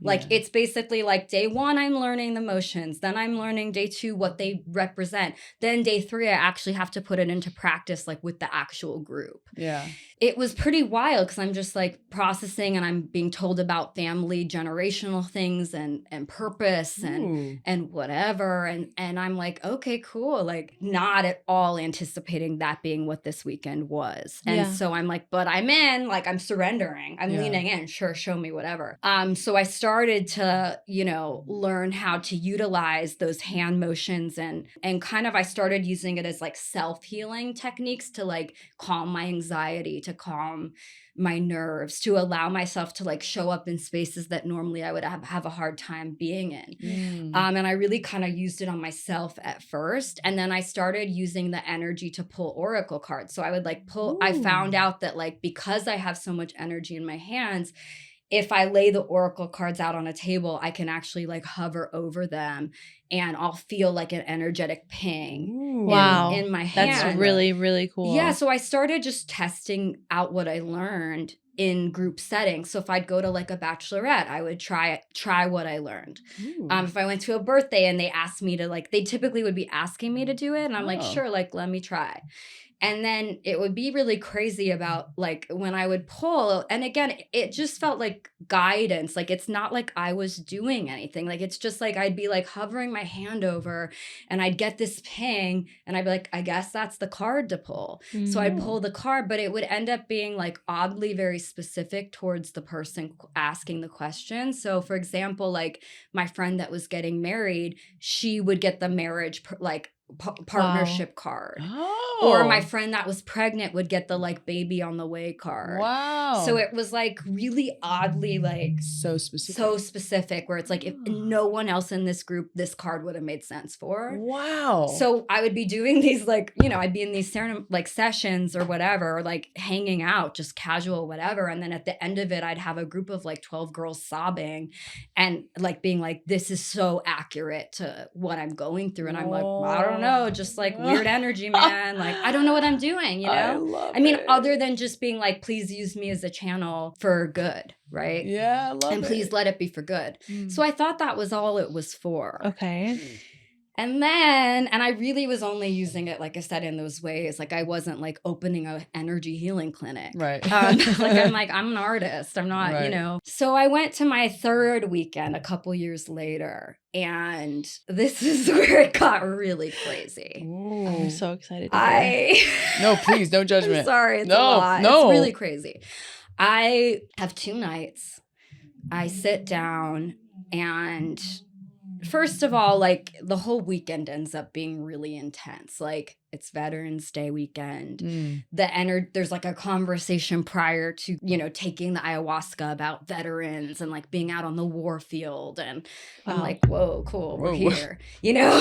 Like, it's basically like day 1, I'm learning the motions. Then I'm learning day 2, what they represent. Then day 3, I actually have to put it into practice, like with the actual group. Yeah. It was pretty wild because I'm just like processing and I'm being told about family, generational things and purpose and whatever. And I'm like, okay, cool. Like not at all anticipating that being what this weekend was. And so I'm like, but I'm in, like I'm surrendering. I'm leaning in. Sure, show me whatever. So I started to, learn how to utilize those hand motions and kind of I started using it as like self-healing techniques to like calm my anxiety, to calm my nerves, to allow myself to like show up in spaces that normally I would have a hard time being in. And I really kind of used it on myself at first. And then I started using the energy to pull oracle cards. So I would like pull, I found out that like, because I have so much energy in my hands, if I lay the oracle cards out on a table, I can actually like hover over them and I'll feel like an energetic ping in my hand. That's really, really cool. Yeah. So I started just testing out what I learned in group settings. So if I'd go to like a bachelorette, I would try what I learned. If I went to a birthday and they asked me to like, they typically would be asking me to do it. And I'm like, sure, like, let me try. And then it would be really crazy about like when I would pull. And again, it just felt like guidance. Like it's not like I was doing anything. Like it's just like I'd be like hovering my hand over and I'd get this ping and I'd be like, I guess that's the card to pull. So I'd pull the card, but it would end up being like oddly very specific towards the person asking the question. So for example, like my friend that was getting married, she would get the marriage partnership card. Or my friend that was pregnant would get the like baby on the way card. Wow. So it was like really oddly like so specific where it's like if no one else in this group this card would have made sense for. Wow. So I would be doing these like, you know, I'd be in these like sessions or whatever, or like hanging out, just casual, whatever. And then at the end of it, I'd have a group of like 12 girls sobbing and like being like, this is so accurate to what I'm going through. And I'm like, I don't know, just like weird energy, man. Like, I don't know what I'm doing, you know? I mean, other than just being like, please use me as a channel for good, right? Yeah, I love it. And please let it be for good. So I thought that was all it was for. Okay. And then, and I really was only using it, like I said, in those ways. Like I wasn't like opening a energy healing clinic. Right. I'm an artist. I'm not, you know. So I went to my third weekend a couple years later. And this is where it got really crazy. Ooh. I'm so excited. No, please, no judgment. I'm sorry. It's a lot. No. It's really crazy. I have 2 nights. I sit down and first of all, like the whole weekend ends up being really intense. Like it's Veterans Day weekend. There's like a conversation prior to, you know, taking the ayahuasca about veterans and like being out on the war field. And I'm like, whoa, cool, we're here, you know?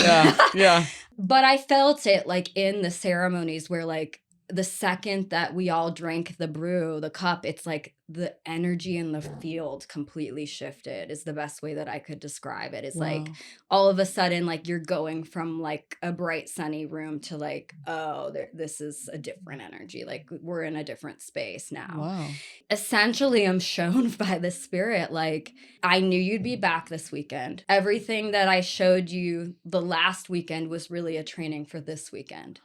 Yeah. But I felt it like in the ceremonies where like the second that we all drank the brew, the cup, it's like the energy in the field completely shifted is the best way that I could describe it. It's like all of a sudden, like you're going from like a bright sunny room to like, oh, this is a different energy. Like we're in a different space now. Wow. Essentially, I'm shown by the spirit, like I knew you'd be back this weekend. Everything that I showed you the last weekend was really a training for this weekend.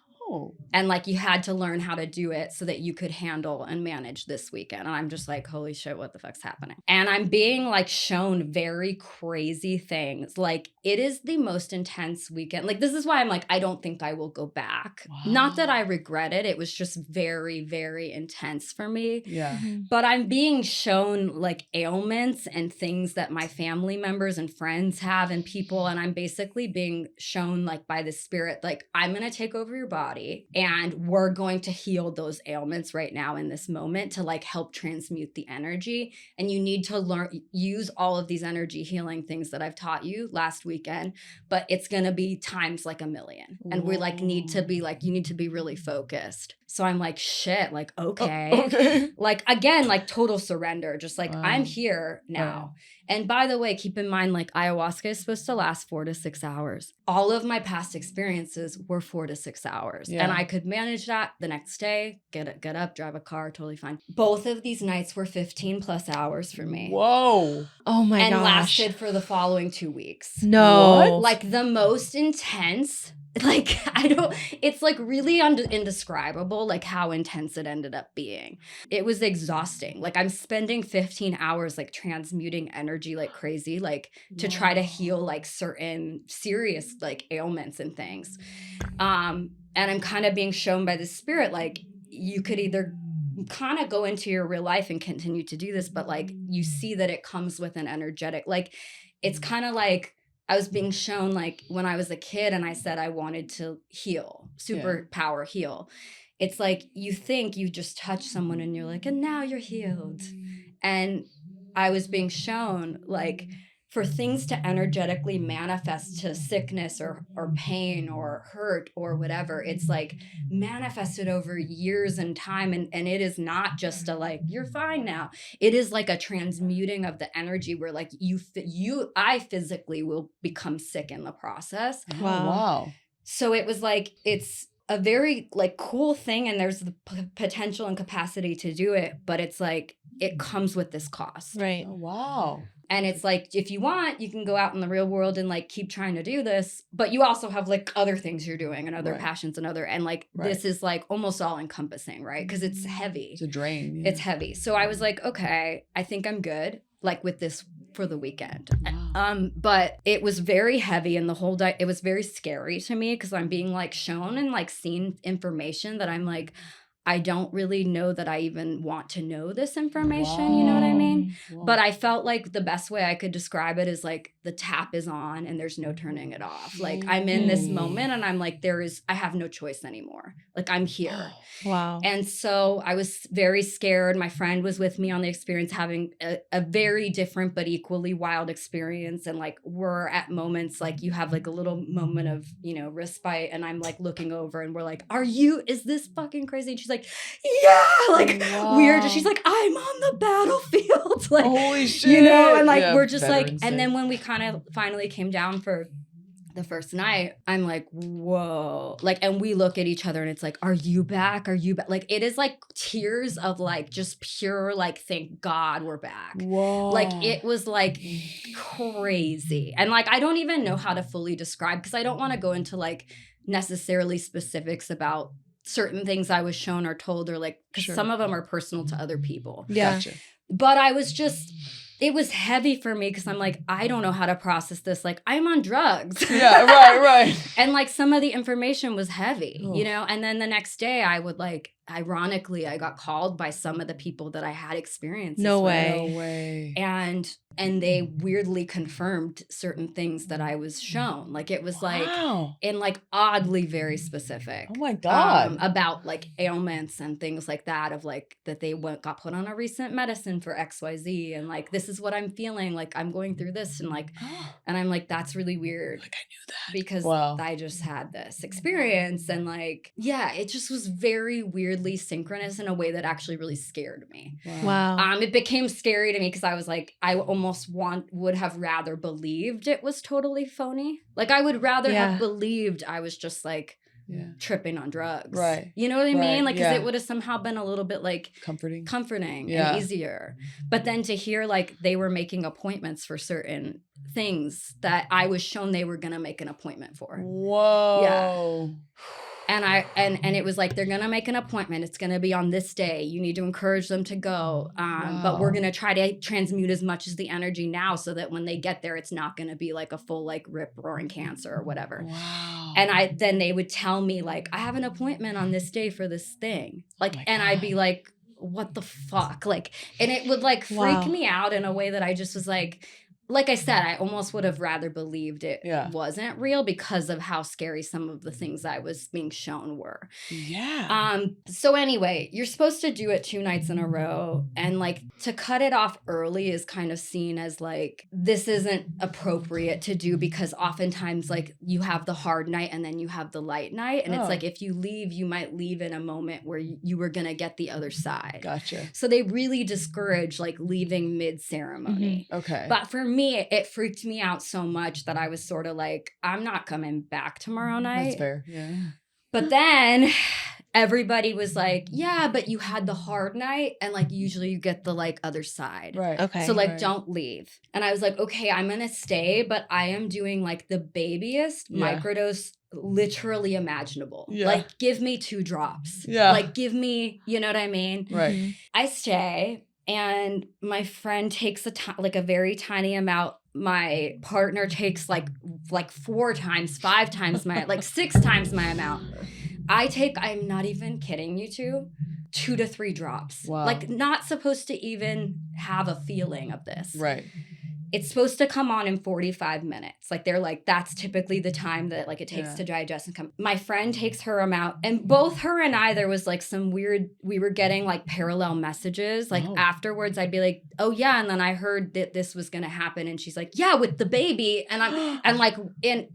And like you had to learn how to do it so that you could handle and manage this weekend. And I'm just like, holy shit, what the fuck's happening? And I'm being like shown very crazy things. Like it is the most intense weekend. Like this is why I'm like, I don't think I will go back. Wow. Not that I regret it. It was just very, very intense for me. Yeah. But I'm being shown like ailments and things that my family members and friends have and people. And I'm basically being shown like by the spirit, like I'm going to take over your body. And we're going to heal those ailments right now in this moment to like help transmute the energy. And you need to use all of these energy healing things that I've taught you last weekend, but it's going to be times like a million. And we like need to be like, you need to be really focused. So I'm like, shit, like, okay. Like, again, like total surrender. Just like, I'm here now. And by the way, keep in mind, like ayahuasca is supposed to last 4 to 6 hours. All of my past experiences were 4 to 6 hours. And I could manage that the next day, get up, drive a car, totally fine. Both of these nights were 15 plus hours for me. Whoa. Oh my gosh. And lasted for the following 2 weeks. No. What? Like the most intense. Like, it's like really indescribable, like how intense it ended up being. It was exhausting. Like I'm spending 15 hours like transmuting energy like crazy, like to try to heal like certain serious like ailments and things. And I'm kind of being shown by the spirit, like you could either kind of go into your real life and continue to do this, but like you see that it comes with an energetic, like it's kind of like, I was being shown like when I was a kid and I said I wanted to heal, superpower heal. It's like you think you just touch someone and you're like, and now you're healed. And I was being shown like for things to energetically manifest to sickness or pain or hurt or whatever, it's like manifested over years and time. And it is not just a like, you're fine now. It is like a transmuting of the energy where like I physically will become sick in the process. Wow. So it was like, it's a very like cool thing, and there's the potential and capacity to do it, but it's like, it comes with this cost. Right. Oh, wow. And it's like, if you want, you can go out in the real world and like keep trying to do this, but you also have like other things you're doing and other passions and like this is like almost all encompassing, right? Because it's heavy. It's a drain. Yeah. It's heavy. So I was like, okay, I think I'm good, like with this for the weekend. Wow. But it was very heavy, and the whole it was very scary to me because I'm being like shown and like seen information that I'm like, I don't really know that I even want to know this information. You know what I mean? Wow. But I felt like the best way I could describe it is like the tap is on and there's no turning it off. Like I'm in this moment and I'm like, I have no choice anymore. Like I'm here. Wow. And so I was very scared. My friend was with me on the experience, having a very different but equally wild experience. And like we're at moments like you have like a little moment of, respite, and I'm like looking over and we're like, is this fucking crazy? And she's like, yeah, like weird. She's like, I'm on the battlefield. Like, holy shit. And like we're just like, and then when we kind of finally came down for the first night, I'm like, whoa. Like, and we look at each other and it's like, are you back? Are you back? Like, it is like tears of like just pure, like, thank God we're back. Whoa. Like, it was like crazy. And like, I don't even know how to fully describe, because I don't want to go into like necessarily specifics about certain things I was shown or told, or like, because some of them are personal to other people. Yeah. Gotcha. But I was just, it was heavy for me because I'm like, I don't know how to process this. Like, I'm on drugs. Yeah, right. And like some of the information was heavy, and then the next day I would like, ironically, I got called by some of the people that I had experiences No with. way. No way. And they weirdly confirmed certain things that I was shown. Like it was like, and like oddly very specific. Oh my God. About like ailments and things like that, of like that they got put on a recent medicine for XYZ, and like this is what I'm feeling, like I'm going through this, and like and I'm like, that's really weird. Like I knew that. Because I just had this experience, and like, yeah, it just was very weirdly synchronous in a way that actually really scared me. Wow. It became scary to me because I was like, I almost would have rather believed it was totally phony. Like I would rather have believed I was just like tripping on drugs. Right. You know what I mean? Like, because it would have somehow been a little bit like comforting and easier. But then to hear like they were making appointments for certain things that I was shown they were going to make an appointment for. Whoa. Yeah. And and it was like, they're going to make an appointment. It's going to be on this day. You need to encourage them to go. But we're going to try to transmute as much as the energy now so that when they get there, it's not going to be like a full like rip roaring cancer or whatever. Wow. And then they would tell me like, I have an appointment on this day for this thing. Like, and I'd be like, what the fuck? Like, and it would like freak me out in a way that I just was like I said, I almost would have rather believed it wasn't real because of how scary some of the things I was being shown were. Yeah. So anyway, you're supposed to do it 2 nights in a row, and like to cut it off early is kind of seen as like, this isn't appropriate to do, because oftentimes like you have the hard night and then you have the light night, and it's like, if you leave, you might leave in a moment where you were going to get the other side. Gotcha. So they really discourage like leaving mid-ceremony. Mm-hmm. Okay. But for me, it freaked me out so much that I was sort of like, I'm not coming back tomorrow night. That's fair. Yeah. But then everybody was like, yeah, but you had the hard night, and like usually you get the like other side. Right. Okay. So like, don't leave. And I was like, okay, I'm going to stay, but I am doing like the babiest microdose literally imaginable. Yeah. Like, give me 2 drops. Yeah. Like, give me, you know what I mean? Right. I stay. And my friend takes a very tiny amount. My partner takes like 4 times, 5 times my, like 6 times my amount. I'm not even kidding you, 2 to 3 drops. Wow. Like, not supposed to even have a feeling of this. Right. it's supposed to come on in 45 minutes. Like they're like, that's typically the time that like it takes to digest and come. My friend takes her amount, and both her and I, there was like some weird, we were getting like parallel messages. Like afterwards I'd be like, oh yeah. And then I heard that this was going to happen. And she's like, yeah, with the baby. And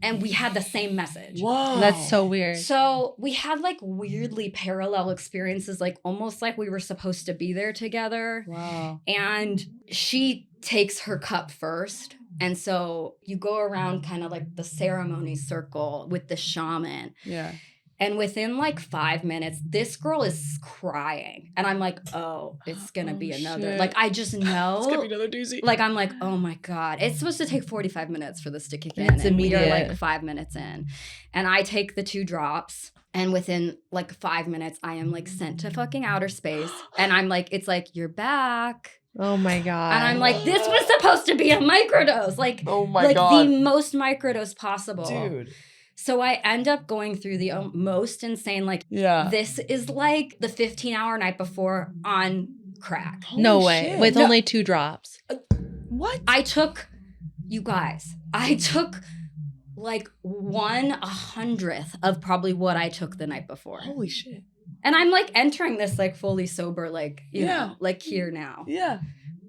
and we had the same message. Whoa. That's so weird. So we had like weirdly parallel experiences, like almost like we were supposed to be there together. Wow. And she takes her cup first. And so you go around kind of like the ceremony circle with the shaman. Yeah. And within like 5 minutes, this girl is crying. And I'm like, oh, it's going to be another. Shit. Like, I just know. It's going to be another doozy. Like, I'm like, oh my God. It's supposed to take 45 minutes for this to kick in. It's immediate. We are like 5 minutes in. And I take the 2 drops. And within like 5 minutes, I am like sent to fucking outer space. And I'm like, it's like, you're back. Oh my God. And I'm like, this was supposed to be a microdose. Like, oh my God. Like the most microdose possible. Dude. So I end up going through the most insane, like, this is like the 15-hour night before on crack. No way. Shit. With only 2 drops. What? I took like 1/100th of probably what I took the night before. Holy shit. And I'm like entering this like fully sober, like, you know, like here now. Yeah.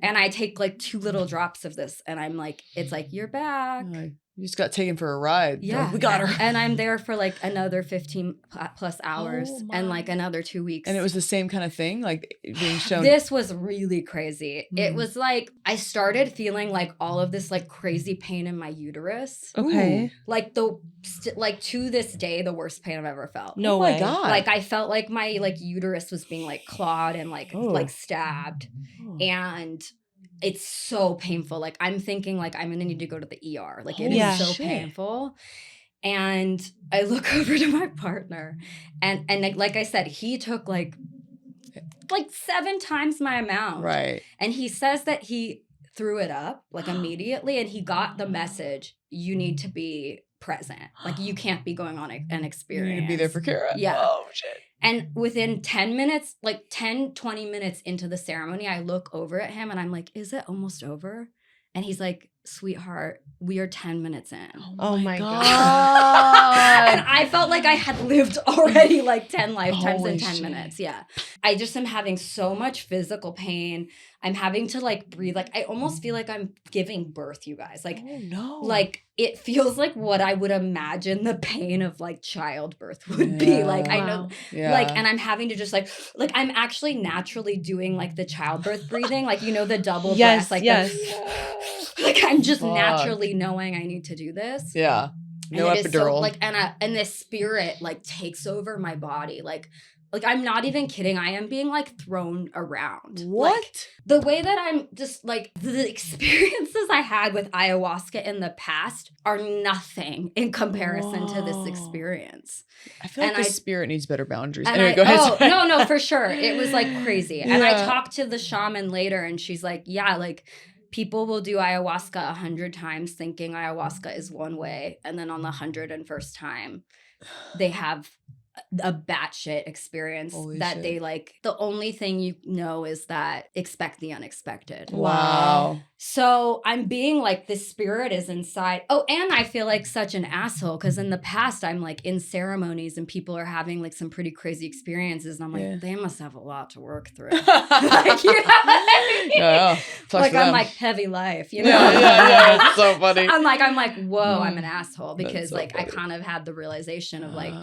And I take like 2 little drops of this and I'm like, it's like, you're back. You just got taken for a ride. Yeah. Like, we got her. And I'm there for like another 15 plus hours and like another 2 weeks. And it was the same kind of thing, like being shown. This was really crazy. It was like, I started feeling like all of this like crazy pain in my uterus. Okay. Like like to this day, the worst pain I've ever felt. No my way. God. Like I felt like my like uterus was being like clawed and like stabbed. And it's so painful. Like I'm thinking like I'm gonna need to go to the ER. Like it is so painful. And I look over to my partner and like I said, he took like 7 times my amount. Right. And he says that he threw it up like immediately and he got the message, you need to be present. Like you can't be going on an experience. You need to be there for Kara. Yeah. Oh shit. And within 10 minutes, like 10, 20 minutes into the ceremony, I look over at him and I'm like, is it almost over? And he's like, sweetheart, we are 10 minutes in. Oh my God. And I felt like I had lived already like 10 lifetimes in 10 minutes. Yeah. I just am having so much physical pain. I'm having to like breathe. Like I almost feel like I'm giving birth, you guys. Like, oh no. Like it feels like what I would imagine the pain of like childbirth would be. Like I know, like, and I'm having to just like I'm actually naturally doing like the childbirth breathing. Like, you know, the double breath. Like, like I'm just naturally knowing I need to do this. Yeah. No and epidural. So, like, and this spirit like takes over my body. Like I'm not even kidding. I am being like thrown around. What? Like, the way that I'm just like the experiences I had with ayahuasca in the past are nothing in comparison to this experience. I feel like the spirit needs better boundaries. And Anyway, go ahead. Oh, no, for sure. It was like crazy. And I talked to the shaman later and she's like, yeah, like people will do ayahuasca 100 times thinking ayahuasca is one way. And then on the 101st time, they have a batshit experience. Holy that shit. They like, the only thing you know is that expect the unexpected. Wow. So I'm being like, this spirit is inside. Oh, and I feel like such an asshole because in the past I'm like in ceremonies and people are having like some pretty crazy experiences. And I'm like, they must have a lot to work through. Like, you know what I mean? Like I'm like heavy life, you know? Yeah. It's so funny. I'm like, whoa, I'm an asshole because so like funny. I kind of had the realization of like,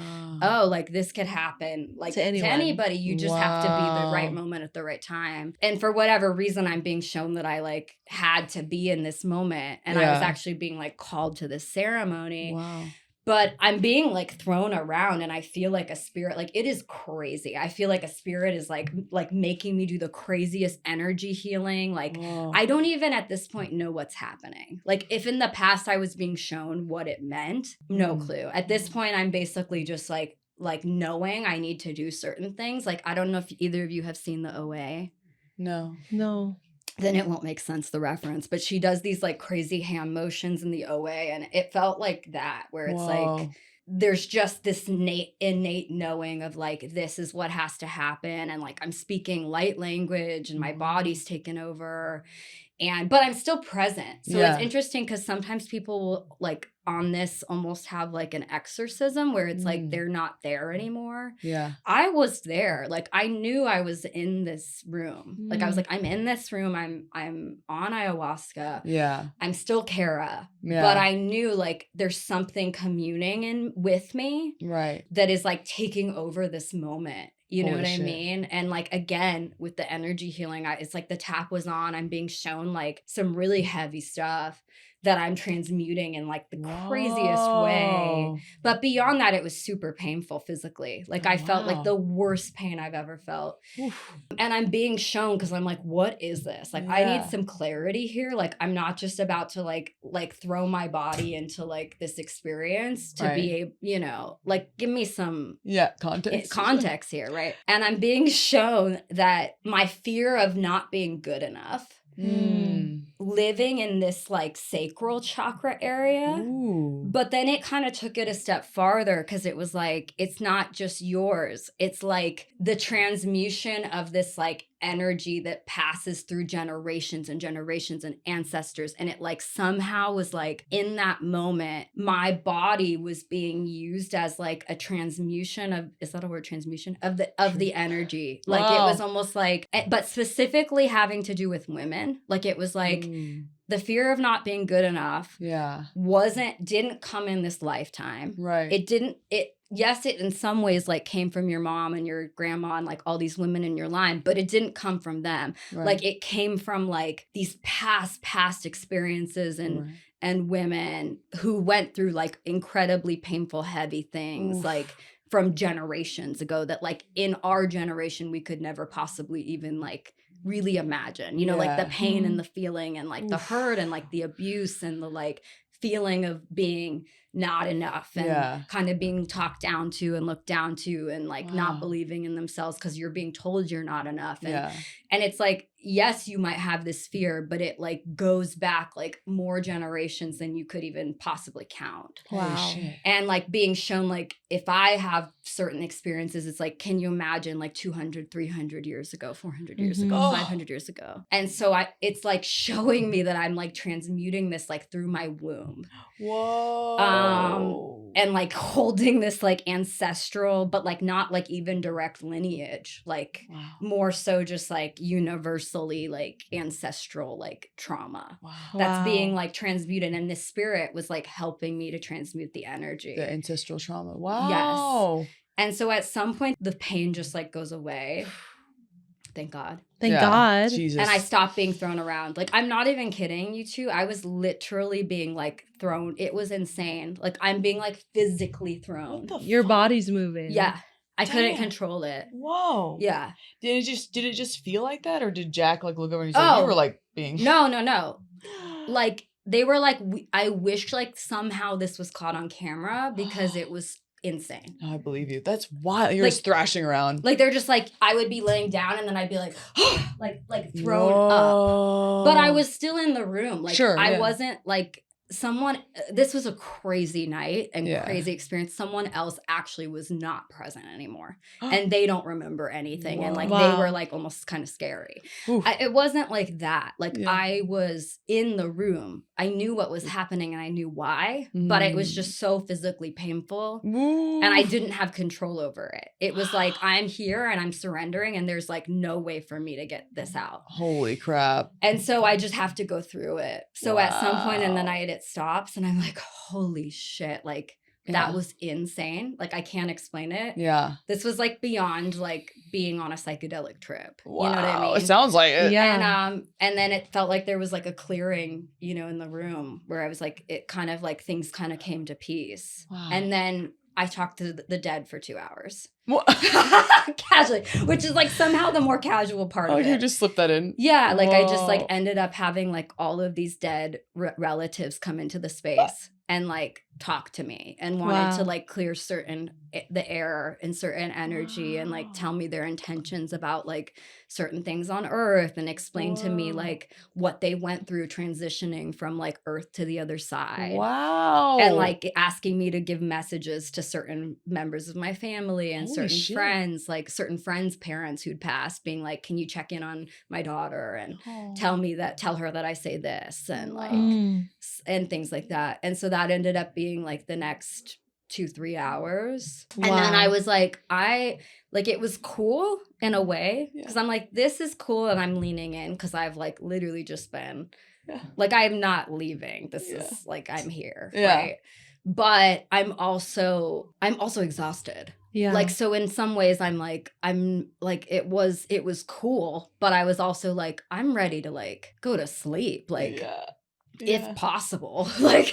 oh, like this could happen like to anybody. You just have to be the right moment at the right time. And for whatever reason, I'm being shown that I like had to be in this moment. And I was actually being like called to this ceremony. Wow. But I'm being like thrown around and I feel like a spirit, like it is crazy. I feel like a spirit is like making me do the craziest energy healing. Like I don't even at this point know what's happening. Like if in the past I was being shown what it meant, no clue. At this point, I'm basically just like knowing I need to do certain things. Like I don't know if either of you have seen the OA. No. Then it won't make sense, the reference. But she does these like crazy hand motions in the OA. And it felt like that, where it's like, there's just this innate knowing of like, this is what has to happen. And like, I'm speaking light language and my body's taken over. but I'm still present. So Yeah. it's interesting because sometimes people will like on this almost have like an exorcism where it's like they're not there anymore. Yeah. I was there. Like I knew I was in this room. Like I was like, I'm in this room. I'm on ayahuasca. Yeah. I'm still Kara. Yeah. But I knew like there's something communing in with me Right. that is like taking over this moment. You know Holy what shit. I mean? And like, again, with the energy healing, it's like the tap was on. I'm being shown like some really heavy stuff that I'm transmuting in like the craziest way. But beyond that, it was super painful physically. Like I felt like the worst pain I've ever felt. Oof. And I'm being shown because I'm like, what is this? Like, I need some clarity here. Like, I'm not just about to like throw my body into like this experience to be, you know, like give me some context here, right? And I'm being shown that my fear of not being good enough, living in this like sacral chakra area. Ooh. But then it kind of took it a step farther because it was like, it's not just yours. It's like the transmutation of this like energy that passes through generations and generations and ancestors. And it like somehow was like in that moment, my body was being used as like a transmutation of, is that a word, transmutation? Of the energy. Like it was almost like, but specifically having to do with women. Like it was like, the fear of not being good enough didn't come in this lifetime. Right. Yes, it in some ways like came from your mom and your grandma and like all these women in your line, but it didn't come from them. Right. Like it came from like these past experiences and women who went through like incredibly painful, heavy things, like from generations ago that like in our generation, we could never possibly even like really imagine, you know, like the pain and the feeling and like the hurt and like the abuse and the like feeling of being not enough and kind of being talked down to and looked down to and like not believing in themselves because you're being told you're not enough. And it's like, yes, you might have this fear, but it like goes back like more generations than you could even possibly count. Wow. And like being shown like if I have certain experiences, it's like, can you imagine like 200, 300 years ago, 400 years ago, 500 years ago? And so it's like showing me that I'm like transmuting this like through my womb. Whoa. And like holding this like ancestral, but like not like even direct lineage, like more so just like universally like ancestral like trauma that's being like transmuted. And this spirit was like helping me to transmute the energy. The ancestral trauma. Wow. Yes. And so at some point the pain just like goes away. Thank God. Thank God. Jesus. And I stopped being thrown around. Like, I'm not even kidding you two. I was literally being like thrown. It was insane. Like, I'm being like physically thrown. Your body's moving. Yeah. I couldn't control it. Whoa. Yeah. Did it just feel like that? Or did Jack like look over and say, you were like being. No. Like, they were like, I wish like somehow this was caught on camera because it was insane. I believe you. That's wild. You're like, just thrashing around. Like they're just like, I would be laying down and then I'd be like, like thrown up. But I was still in the room. Like I wasn't like this was a crazy night and crazy experience. Someone else actually was not present anymore and they don't remember anything. And like they were like almost kind of scary. It wasn't like that. Like I was in the room. I knew what was happening and I knew why, but it was just so physically painful and I didn't have control over it. It was like, I'm here and I'm surrendering and there's like no way for me to get this out. Holy crap. And so I just have to go through it. So at some point in the night it stops and I'm like, holy shit, like that was insane. Like I can't explain it. Yeah. This was like beyond like being on a psychedelic trip. Wow. You know what I mean? It sounds like it. Yeah. And then it felt like there was like a clearing, you know, in the room where I was like, it kind of like things kind of came to peace. Wow. And then I talked to the dead for 2 hours. What? Casually, which is like somehow the more casual part of it. You just slipped that in. Yeah, like I just like ended up having like all of these dead relatives come into the space and like talk to me and wanted to like clear the air and certain energy and like tell me their intentions about like certain things on earth and explain to me like what they went through transitioning from like earth to the other side. Wow. And like asking me to give messages to certain members of my family and shit. certain friends' parents who'd passed, being like, can you check in on my daughter and tell her that I say this and like, and things like that. And so that ended up being like the next 2-3 hours. And then I was like, it was cool in a way because I'm like, this is cool. And I'm leaning in because I've like literally just been like, I'm not leaving. This is like, I'm here. Right. But I'm also exhausted. Yeah. Like, so in some ways I'm like, it was cool, but I was also like, I'm ready to like go to sleep. Like, if possible, like,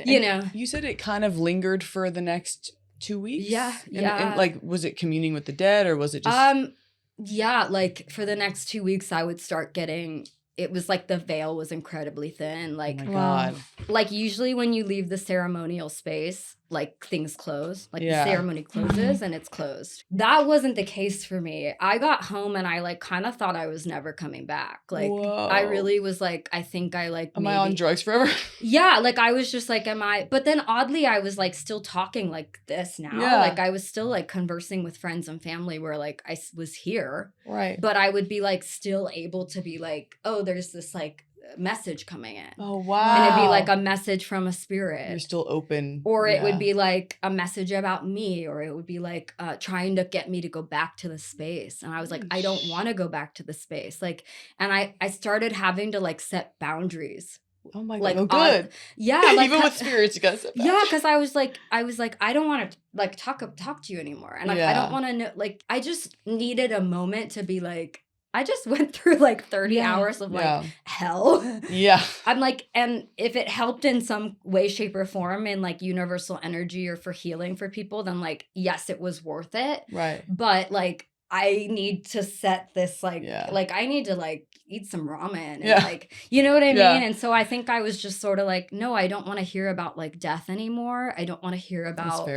you know, you said it kind of lingered for the next 2 weeks. Yeah. And like, was it communing with the dead or was it just? Yeah. Like for the next 2 weeks, I would start getting, it was like the veil was incredibly thin. Like, oh my God. Like usually when you leave the ceremonial space, like things close, like the ceremony closes and it's closed. That wasn't the case for me. I got home and I like kind of thought I was never coming back. Like I really was like, I think I like, am I on drugs forever? Yeah. Like I was just like, but then oddly I was like still talking like this now. Yeah. Like I was still like conversing with friends and family where like I was here. Right. But I would be like still able to be like, oh, there's this like message coming in. Oh wow. And it'd be like a message from a spirit. You're still open. Or it would be like a message about me, or it would be like trying to get me to go back to the space. And I was like, I don't want to go back to the space. Like, and I started having to like set boundaries. Oh my God. Like, oh, good. Yeah. Like, even with spirits, you gotta set boundaries. Yeah, because I was like, I don't want to like talk to you anymore. And like, I don't want to know, like, I just needed a moment to be like, I just went through like 30 hours of like hell. Yeah. I'm like, and if it helped in some way, shape, or form in like universal energy or for healing for people, then like, yes, it was worth it. Right. But like, I need to set this like, like I need to like eat some ramen and like, you know what I mean? And so I think I was just sort of like, no, I don't want to hear about like death anymore. I don't want to hear about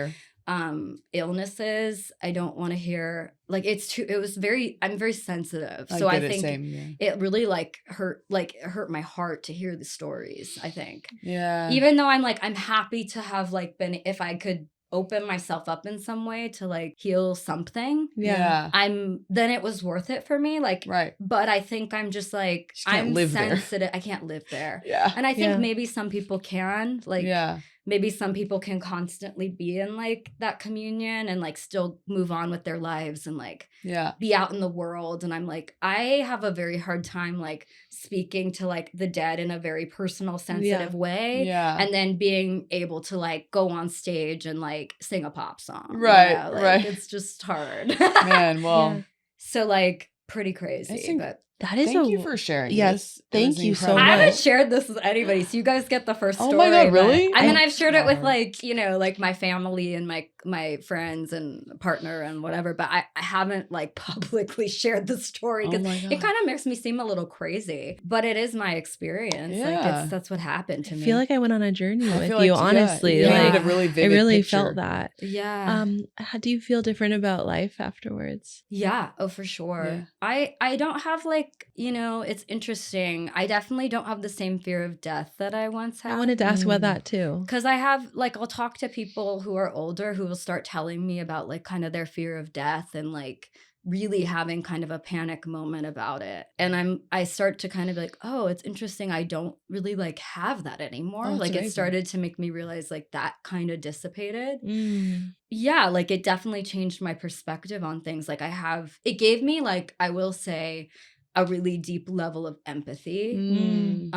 illnesses. I don't want to hear like I'm very sensitive. So I think it really like hurt my heart to hear the stories, I think. Yeah. Even though I'm like, I'm happy to have like been, if I could open myself up in some way to like heal something. Yeah. Then it was worth it for me. Like, right. But I think I'm just like, I'm sensitive. There. I can't live there. Yeah. And I think maybe some people can like, maybe some people can constantly be in like that communion and like still move on with their lives and like be out in the world. And I'm like, I have a very hard time like speaking to like the dead in a very personal, sensitive way. Yeah. And then being able to like go on stage and like sing a pop song. Right. You know? Like, right. It's just hard. Man, well. So like pretty crazy. But that is thank you for sharing. Yes, thank you so much. I haven't shared this with anybody, so you guys get the first story. Oh my God, really? I mean, I've shared it with like, you know, like my family and my friends and partner and whatever, but I haven't like publicly shared the story because it kind of makes me seem a little crazy. But it is my experience. Yeah. Like that's what happened to me. I feel like I went on a journey with you, honestly. Yeah. Like, a really vivid I really picture. felt that. Yeah. How do you feel different about life afterwards? Yeah. Oh, for sure. Yeah. I don't have like, you know, it's interesting. I definitely don't have the same fear of death that I once had. I wanted to ask about that too. Because I have, like, I'll talk to people who are older who will start telling me about, like, kind of their fear of death and, like, really having kind of a panic moment about it. And I start to kind of be like, oh, it's interesting. I don't really, like, have that anymore. Like, amazing. It started to make me realize, like, that kind of dissipated. Yeah, like, it definitely changed my perspective on things. Like, it gave me, like, I will say, a really deep level of empathy,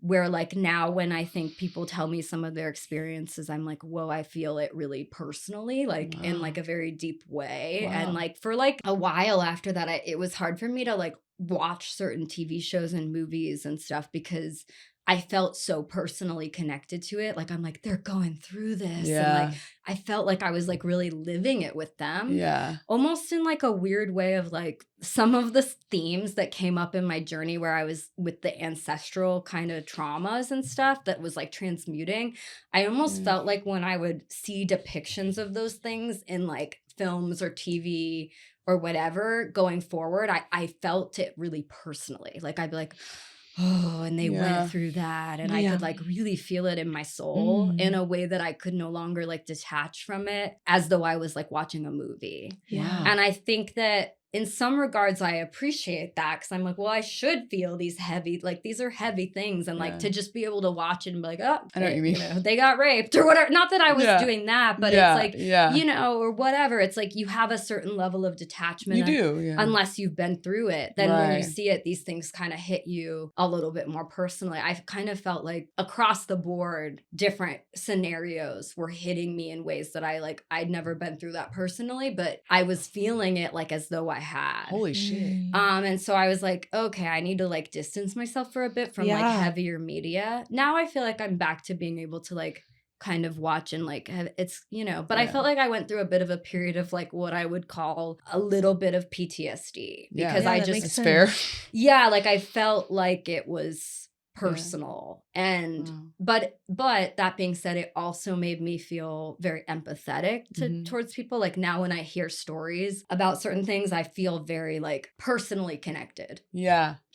where like now when I think people tell me some of their experiences, I'm like, whoa, I feel it really personally, like in like a very deep way. Wow. And like for like a while after that, it was hard for me to like watch certain TV shows and movies and stuff because I felt so personally connected to it. Like, I'm like, they're going through this. Yeah. And like, I felt like I was like really living it with them. Yeah. Almost in like a weird way of like some of the themes that came up in my journey where I was with the ancestral kind of traumas and stuff that was like transmuting. I almost felt like when I would see depictions of those things in like films or TV or whatever going forward, I felt it really personally. Like, I'd be like, oh, and they went through that. And I could like really feel it in my soul in a way that I could no longer like detach from it, as though I was like watching a movie. Yeah. And I think that in some regards, I appreciate that, because I'm like, well, I should feel these heavy, like these are heavy things. And like to just be able to watch it and be like, oh, I know what you mean. You know, they got raped or whatever. Not that I was doing that, but it's like, you know, or whatever. It's like you have a certain level of detachment. You do, unless you've been through it. Then when you see it, these things kind of hit you a little bit more personally. I've kind of felt like across the board, different scenarios were hitting me in ways that I'd never been through that personally, but I was feeling it like as though I had. Holy shit. And so I was like, okay, I need to like distance myself for a bit from like heavier media. Now I feel like I'm back to being able to like kind of watch and like it's, you know, but I felt like I went through a bit of a period of like what I would call a little bit of PTSD, because I just, it's fair. Yeah, like I felt like it was personal. And but that being said, it also made me feel very empathetic towards people. Like now when I hear stories about certain things, I feel very like personally connected.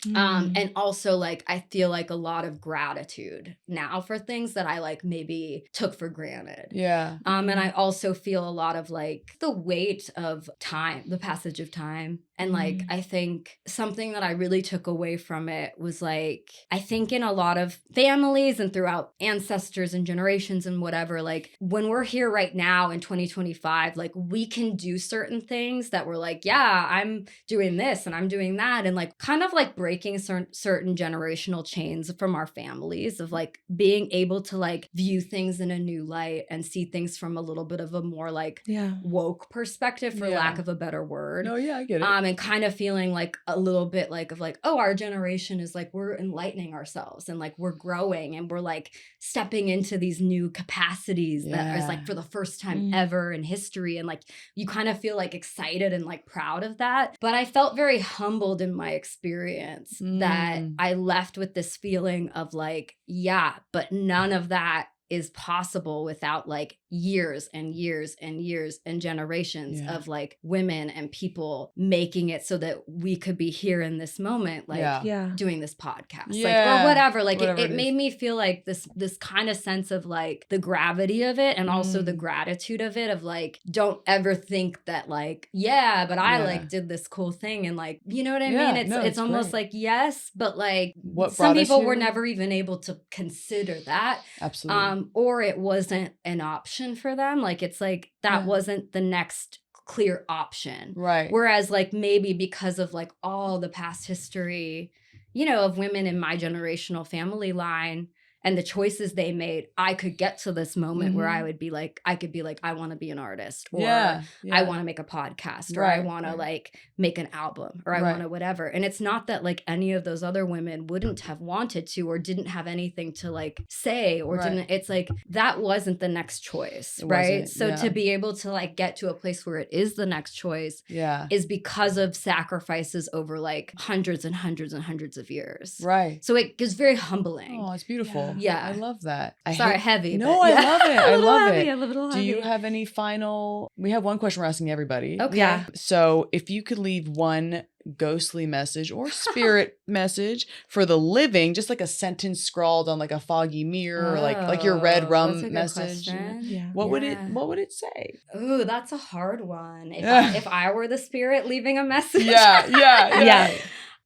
And also like I feel like a lot of gratitude now for things that I like maybe took for granted. And I also feel a lot of like the weight of time, the passage of time. And like I think something that I really took away from it was like, I think in a lot of families and throughout ancestors and generations and whatever, like when we're here right now in 2025, like we can do certain things that we're like, yeah, I'm doing this and I'm doing that, and like kind of like breaking certain generational chains from our families of like being able to like view things in a new light and see things from a little bit of a more like woke perspective, for lack of a better word. No, I get it. And kind of feeling like a little bit like of like, oh, our generation is like, we're enlightening ourselves and like we're growing and we're like stepping into these new capacities that is like for the first time ever in history. And like you kind of feel like excited and like proud of that. But I felt very humbled in my experience that I left with this feeling of like, yeah, but none of that is possible without like years and years and years and generations of like women and people making it so that we could be here in this moment, like doing this podcast, like or whatever. Like it made me feel like this kind of sense of like the gravity of it, and also the gratitude of it, of like, don't ever think that like, yeah, but I like did this cool thing, and like, you know what I mean? It's almost like, yes, but like some people were never even able to consider that. Absolutely. Or it wasn't an option for them. Like it's like that wasn't the next clear option. Right. Whereas like maybe because of like all the past history, you know, of women in my generational family line and the choices they made, I could get to this moment where I would be like, I could be like, I want to be an artist, or I want to make a podcast, or I want to like make an album, or I want to whatever. And it's not that like any of those other women wouldn't have wanted to, or didn't have anything to like say, or didn't, it's like, that wasn't the next choice, right? So to be able to like get to a place where it is the next choice is because of sacrifices over like hundreds and hundreds and hundreds of years. Right. So it is very humbling. Oh, it's beautiful. Yeah. I love that. Heavy. No, but I love it. I love it. A little Do heavy. you have any final? We have one question we're asking everybody. Okay. Yeah. So if you could leave one ghostly message or spirit message for the living, just like a sentence scrawled on like a foggy mirror, or like your red rum that's a good message. question. What would it say? Ooh, that's a hard one. If I were the spirit leaving a message. Yeah.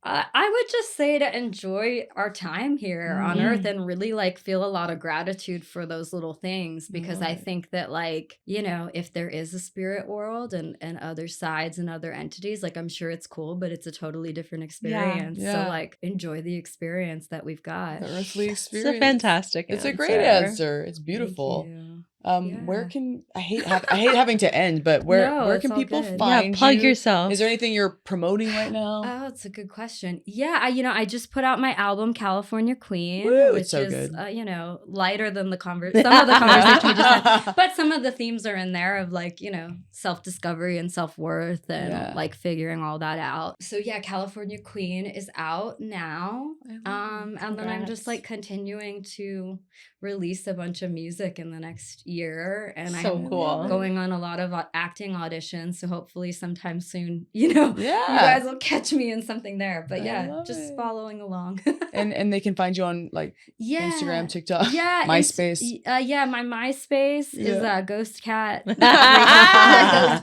I would just say to enjoy our time here on Earth, and really like feel a lot of gratitude for those little things, because I think that like, you know, if there is a spirit world and other sides and other entities, like I'm sure it's cool, but it's a totally different experience. So like enjoy the experience that we've got. The earthly experience. It's a fantastic It's answer. a great answer. It's beautiful. Thank you. Where can I hate having to end, but where can people find plug you? yourself. Is there anything you're promoting right now? Oh, it's a good question. Yeah, I just put out my album California Queen, Woo, which it's so is good. lighter than some of the conversation we just had, but some of the themes are in there of like, you know, self-discovery and self-worth and like figuring all that out. So yeah, California Queen is out now. And then I'm just like continuing to release a bunch of music in the next year, and So I'm cool. going on a lot of acting auditions. So hopefully sometime soon, you know, Yeah. you guys will catch me in something there. But I yeah, love just it. following along. And they can find you on like Instagram, TikTok, yeah, MySpace. Yeah, my MySpace is Ghost Cat. Ghost Cat.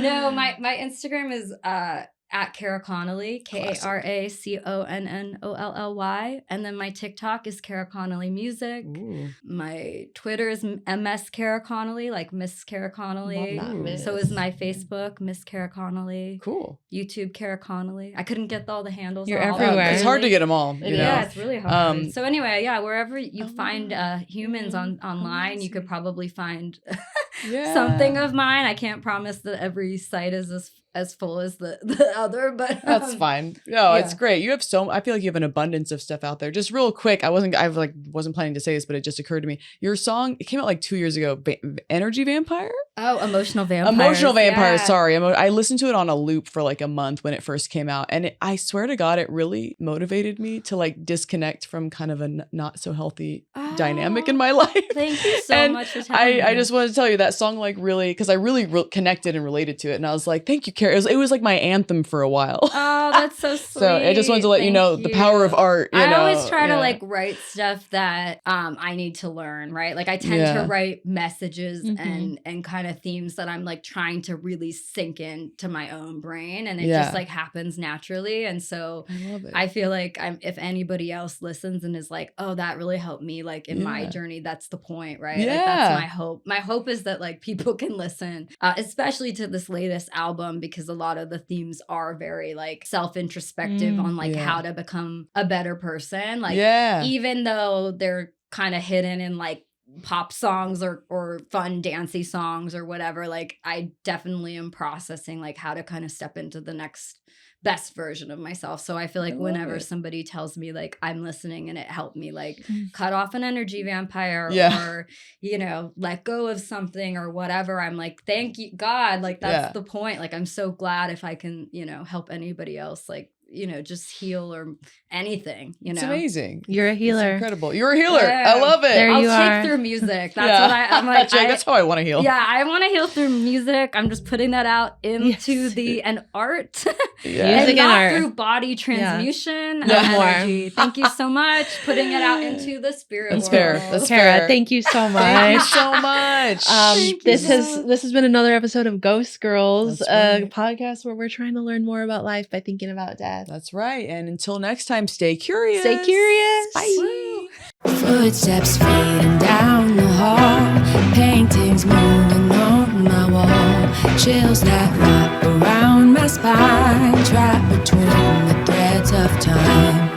No, my Instagram is at Kara Connolly, KaraConnolly, and then my TikTok is Kara Connolly Music. Ooh. My Twitter is MS Kara Connolly, like Miss Kara Connolly. Love that, Miss. So is my Facebook, Miss Kara Connolly. Cool. YouTube, Kara Connolly. I couldn't get all the handles. You're all everywhere. It's hard to get them all. It You know? Yeah, it's really hard. So anyway, yeah, wherever you find humans online, you could probably find something of mine. I can't promise that every site is as full as the other, but that's fine. No, it's great. You have I feel like you have an abundance of stuff out there. Just real quick, I wasn't planning to say this, but it just occurred to me. Your song, it came out like 2 years ago. Energy Vampire? Oh, Emotional Vampire. Emotional Vampire. Yeah. Sorry. I listened to it on a loop for like a month when it first came out. And I swear to God, it really motivated me to like disconnect from kind of a not so healthy dynamic in my life. Thank you so much for telling me. I just wanted to tell you that song like really, because I really connected and related to it. And I was like, thank you, Kara. It was like my anthem for a while. Oh, that's so sweet. So I just wanted to let you know the power of art. I always try to like write stuff that I need to learn, right? Like I tend to write messages and kind of themes that I'm like trying to really sink into my own brain, and it just like happens naturally. And so I love it. I feel like if anybody else listens and is like, oh, that really helped me like in my journey, that's the point, right? Yeah. Like that's my hope. My hope is that like people can listen, especially to this latest album, because a lot of the themes are very like self-introspective on like how to become a better person. Like even though they're kind of hidden in like pop songs or fun dancey songs or whatever, like I definitely am processing like how to kind of step into the next best version of myself. So I feel like whenever somebody tells me like I'm listening and it helped me like cut off an energy vampire or, you know, let go of something or whatever, I'm like, thank you, God. Like that's the point. Like I'm so glad if I can, you know, help anybody else, like, you know, just heal or anything, you know. It's amazing. You're a healer. It's incredible. You're a healer. I love it. There I'll you take are. through music. That's what I'm like. That's how I want to heal. Yeah, I want to heal through music. I'm just putting that out into and art. Music and not art. Through body transmution and No more. energy. Thank you so much. Putting it out into the spirit That's world. fair. That's Kara, fair. thank you so much. Thank you so much. This has been another episode of Ghost Girls, That's a podcast where we're trying to learn more about life by thinking about death. That's right. And until next time, stay curious. Stay curious. Bye. Footsteps fading down the hall, paintings moving on my wall, chills that wrap around my spine, trapped between the threads of time.